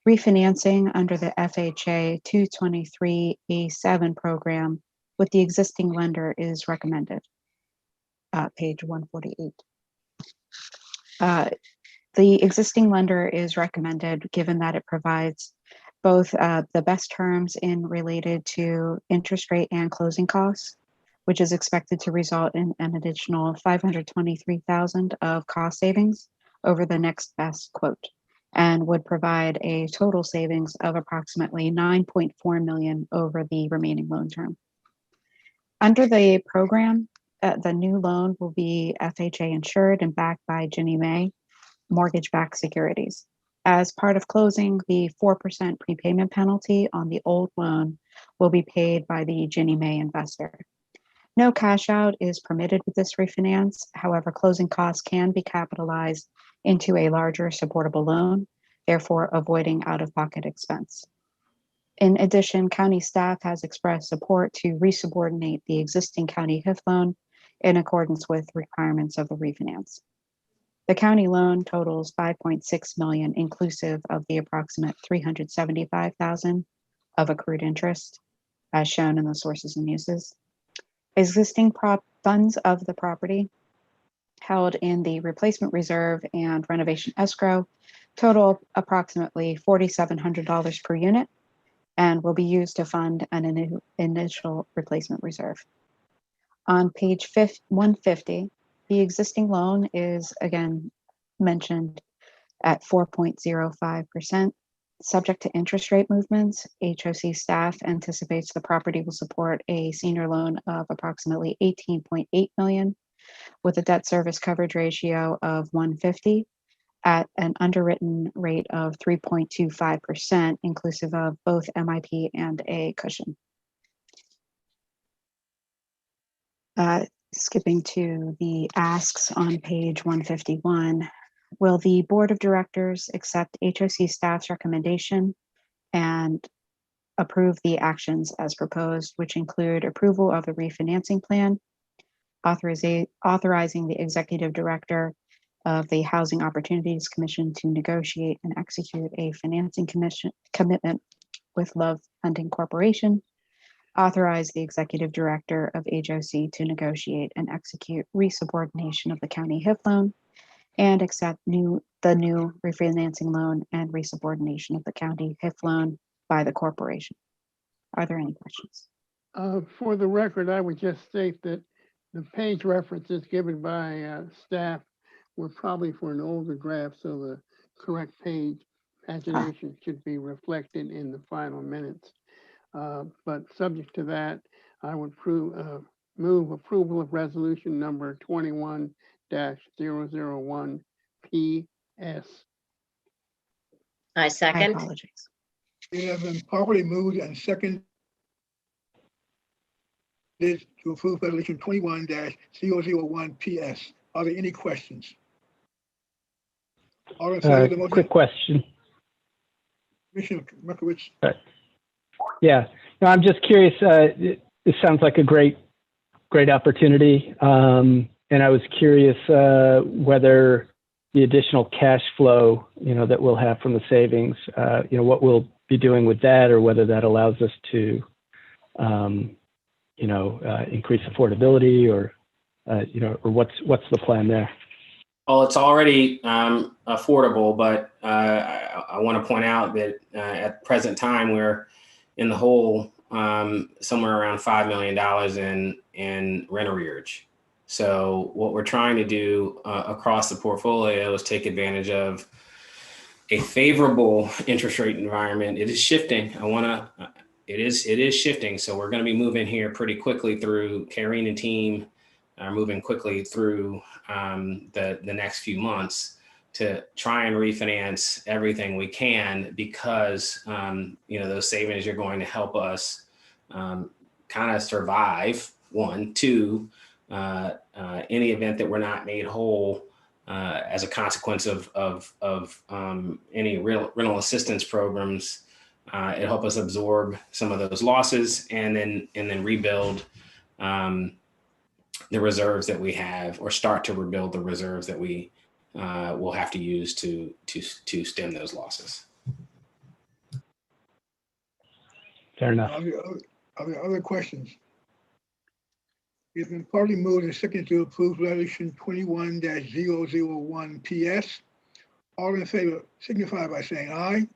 refinancing under the FHA 223A7 program with the existing lender is recommended. Page 148. The existing lender is recommended given that it provides both the best terms in related to interest rate and closing costs, which is expected to result in an additional $523,000 of cost savings over the next best quote, and would provide a total savings of approximately $9.4 million over the remaining loan term. Under the program, the new loan will be FHA insured and backed by Ginnie Mae mortgage-backed securities. As part of closing, the 4% prepayment penalty on the old loan will be paid by the Ginnie Mae investor. No cash out is permitted with this refinance. However, closing costs can be capitalized into a larger supportable loan, therefore avoiding out-of-pocket expense. In addition, county staff has expressed support to resubordinate the existing county HIF loan in accordance with requirements of the refinance. The county loan totals $5.6 million, inclusive of the approximate $375,000 of accrued interest, as shown in the sources and uses. Existing funds of the property held in the replacement reserve and renovation escrow total approximately $4,700 per unit and will be used to fund an initial replacement reserve. On page 150, the existing loan is again mentioned at 4.05%. Subject to interest rate movements, HOC staff anticipates the property will support a senior loan of approximately $18.8 million with a debt service coverage ratio of 150 at an underwritten rate of 3.25%, inclusive of both MIP and a cushion. Skipping to the asks on page 151, will the Board of Directors accept HOC staff's recommendation and approve the actions as proposed, which include approval of the refinancing plan, authorizing the Executive Director of the Housing Opportunities Commission to negotiate and execute a financing commitment with Love Funding Corporation, authorize the Executive Director of HOC to negotiate and execute resubordination of the county HIF loan, and accept the new refinancing loan and resubordination of the county HIF loan by the corporation. Are there any questions? For the record, I would just state that the page references given by staff were probably for an older draft, so the correct page pagination should be reflected in the final minutes. But subject to that, I would move approval of resolution number 21-001 PS. I second. Apologies. It has been properly moved and seconded to approve resolution 21-001 PS. Are there any questions? All in favor of the motion? Quick question. Commissioner Markowitz. Yeah, no, I'm just curious. It sounds like a great opportunity, and I was curious whether the additional cash flow, that we'll have from the savings, what we'll be doing with that, or whether that allows us to, increase affordability, or what's the plan there? Well, it's already affordable, but I want to point out that at present time, we're in the hole somewhere around $5 million in rent arrearage. So what we're trying to do across the portfolio is take advantage of a favorable interest rate environment. It is shifting. It is shifting. So we're going to be moving here pretty quickly through Karine and team are moving quickly through the next few months to try and refinance everything we can, because those savings are going to help us kind of survive. One, two, any event that we're not made whole as a consequence of any rental assistance programs. It'll help us absorb some of those losses and then rebuild the reserves that we have, or start to rebuild the reserves that we will have to use to stem those losses. Fair enough. Are there other questions? It's been partly moved and seconded to approve resolution 21-001 PS. All in favor signify by saying aye.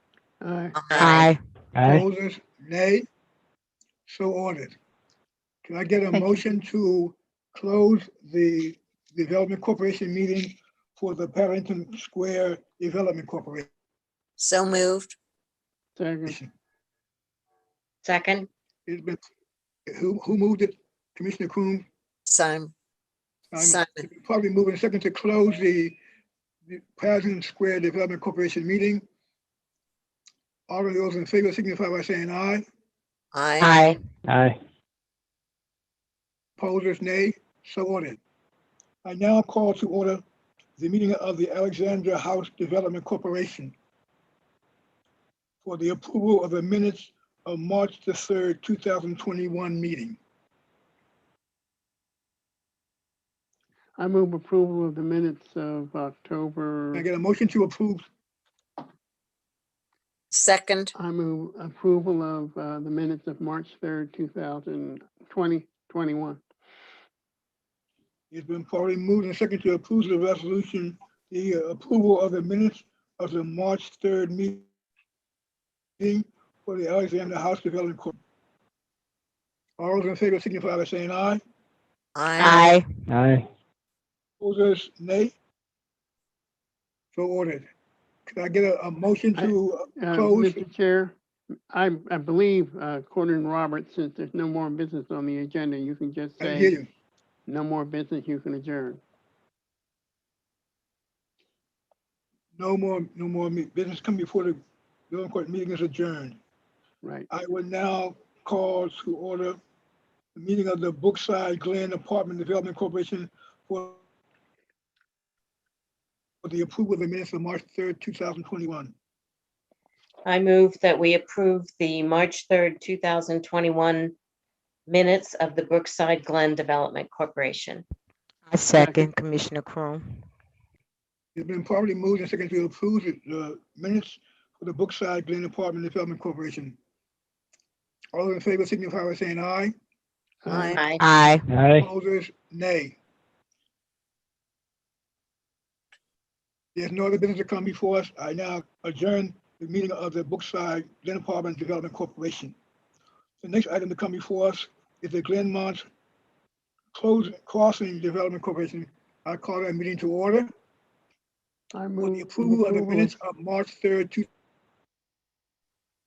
Aye. Aye. Opposers, nay. So ordered. Can I get a motion to close the Development Corporation meeting for the Paddington Square Development Corporation? So moved. Second. Second. It's been, who moved it? Commissioner Croom? Simon. Probably moving second to close the Paddington Square Development Corporation meeting. All of those in favor signify by saying aye. Aye. Aye. Opposers, nay. So ordered. I now call to order the meeting of the Alexandra House Development Corporation for the approval of the minutes of March the 3rd, 2021 meeting. I move approval of the minutes of October. Can I get a motion to approve? Second. I move approval of the minutes of March 3rd, 2021. It's been probably moved and second to approve the resolution, the approval of the minutes of the March 3rd meeting for the Alexandra House Development Corporation. All those in favor signify by saying aye. Aye. Aye. Opposers, nay. So ordered. Can I get a motion to close? Mr. Chair, I believe, according to Robert, since there's no more business on the agenda, you can just I hear say, you. no more business, you can adjourn. No more business come before the Development Court meeting is adjourned. Right. I would now call to order the meeting of the Brookside Glen Apartment Development Corporation for the approval of the minutes of March 3rd, 2021. I move that we approve the March 3rd, 2021 minutes of the Brookside Glen Development Corporation. I second Commissioner Croom. It's been properly moved and seconded to approve the minutes for the Brookside Glen Apartment Development Corporation. All those in favor signify by saying aye. Aye. Aye. Aye. Opposers, nay. There's no other business to come before us. I now adjourn the meeting of the Brookside Glen Apartment Development Corporation. The next item to come before us is the Glenmont Crossing Development Corporation. I call that meeting to order. I For move the approval of the minutes of March 3rd,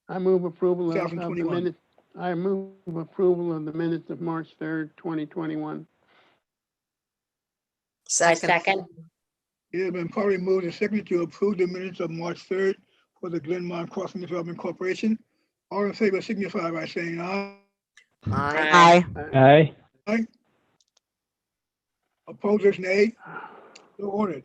I move approval of the 2021. minutes. I move approval of the minutes of March 3rd, 2021. Second. It has been probably moved and seconded to approve the minutes of March 3rd for the Glenmont Crossing Development Corporation. All in favor signify by saying aye. Aye. Aye. Aye. Opposers, nay. So ordered.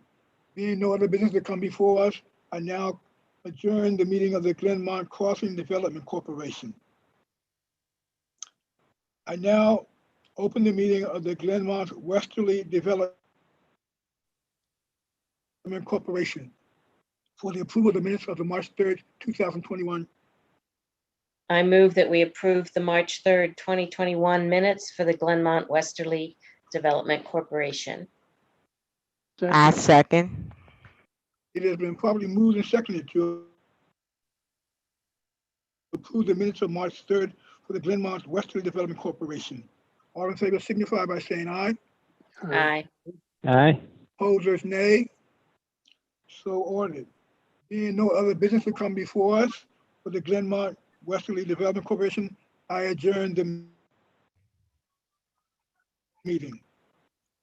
Being no other business to come before us, I now adjourn the meeting of the Glenmont Crossing Development Corporation. I now open the meeting of the Glenmont Westerly Development Corporation for the approval of the minutes of the March 3rd, 2021. I move that we approve the March 3rd, 2021 minutes for the Glenmont Westerly Development Corporation. I second. It has been properly moved and seconded to approve the minutes of March 3rd for the Glenmont Westerly Development Corporation. All in favor signify by saying aye. Aye. Aye. Opposers, nay. So ordered. Being no other business to come before us for the Glenmont Westerly Development Corporation, I adjourn the meeting.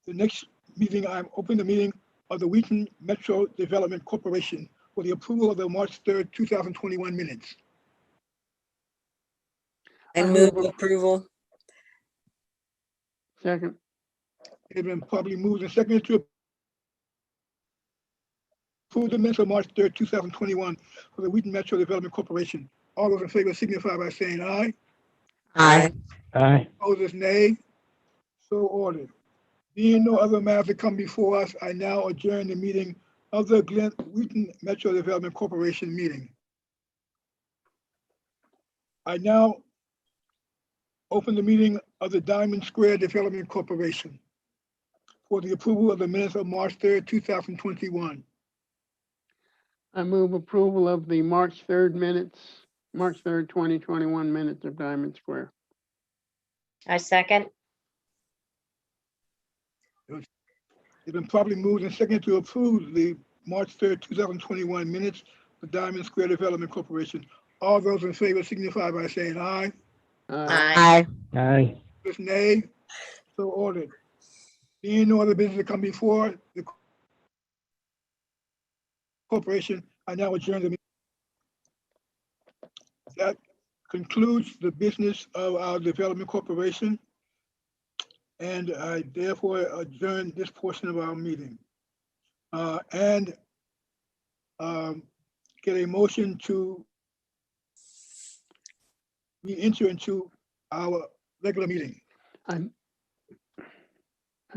The next meeting, I'm opening the meeting of the Wheaton Metro Development Corporation for the approval of the March 3rd, 2021 minutes. I move approval. Second. It has been properly moved and seconded to approve the minutes of March 3rd, 2021 for the Wheaton Metro Development Corporation. All those in favor signify by saying aye. Aye. Aye. Opposers, nay. So ordered. Being no other matters to come before us, I now adjourn the meeting of the Wheaton Metro Development Corporation meeting. I now open the meeting of the Diamond Square Development Corporation for the approval of the minutes of March 3rd, 2021. I move approval of the March 3rd minutes, March 3rd, 2021 minutes of Diamond Square. I second. It's been properly moved and seconded to approve the March 3rd, 2021 minutes of Diamond Square Development Corporation. All those in favor signify by saying aye. Aye. Aye. Opposers, nay. So ordered. Being no other business to come before the corporation, I now adjourn the meeting. That concludes the business of our development corporation, and I therefore adjourn this portion of our meeting. Get a motion to re-enter into our regular meeting. I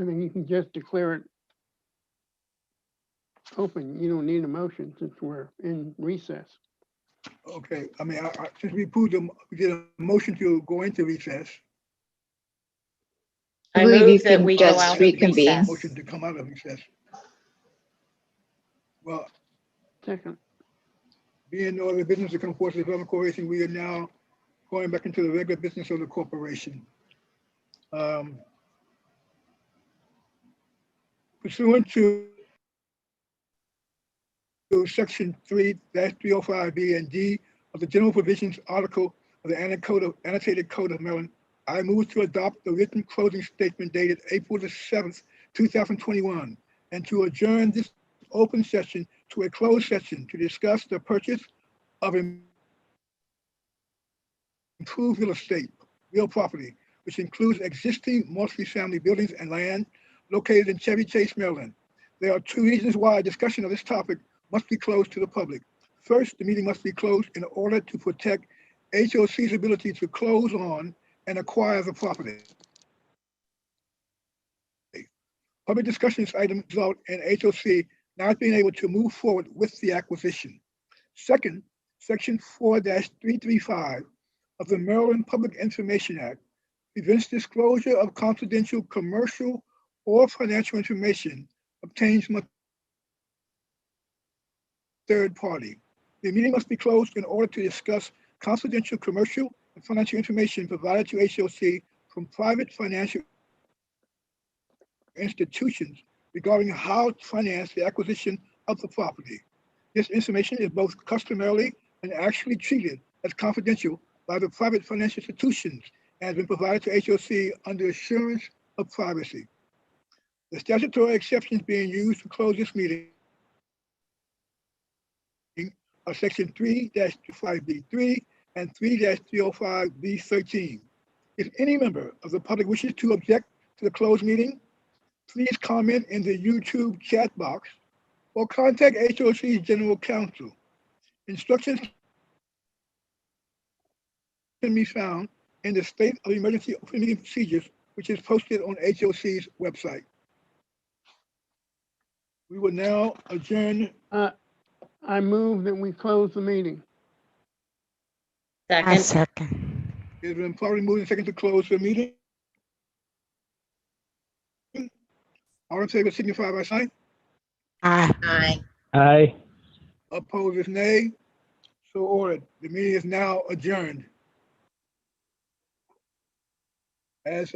think you can just declare it open. You don't need a motion since we're in recess. Okay, I mean, since we did a motion to go into recess. I believe you can just reconvene. Motion to come out of recess. Well, second. Being no other business to come forth to the development corporation, we are now going back into the regular business of the corporation. Pursuant to Section 3-305B and D of the General Provisions Article of the Annotated Code of Maryland, I move to adopt the written closing statement dated April the 7th, 2021, and to adjourn this open session to a closed session to discuss the purchase of improved real property, which includes existing multifamily buildings and land located in Chevy Chase, Maryland. There are two reasons why discussion of this topic must be closed to the public. First, the meeting must be closed in order to protect HOC's ability to close on and acquire the property. Public discussions items result in HOC not being able to move forward with the acquisition. Second, Section 4-335 of the Maryland Public Information Act prevents disclosure of confidential commercial or financial information obtained from a third party. The meeting must be closed in order to discuss confidential commercial and financial information provided to HOC from private financial institutions regarding how to finance the acquisition of the property. This information is both customarily and actually treated as confidential by the private financial institutions and has been provided to HOC under assurance of privacy. The statutory exceptions being used to close this meeting are Section 3-5B3 and 3-305B13. If any member of the public wishes to object to the closed meeting, please comment in the YouTube chat box or contact HOC's General Counsel. Instructions can be found in the State of Emergency Open Meeting Procedures, which is posted on HOC's website. We will now adjourn. I move that we close the meeting. Second. Second. It has been probably moved and second to close the meeting. All in favor signify by saying aye. Aye. Aye. Opposed is nay. So ordered. The meeting is now adjourned. As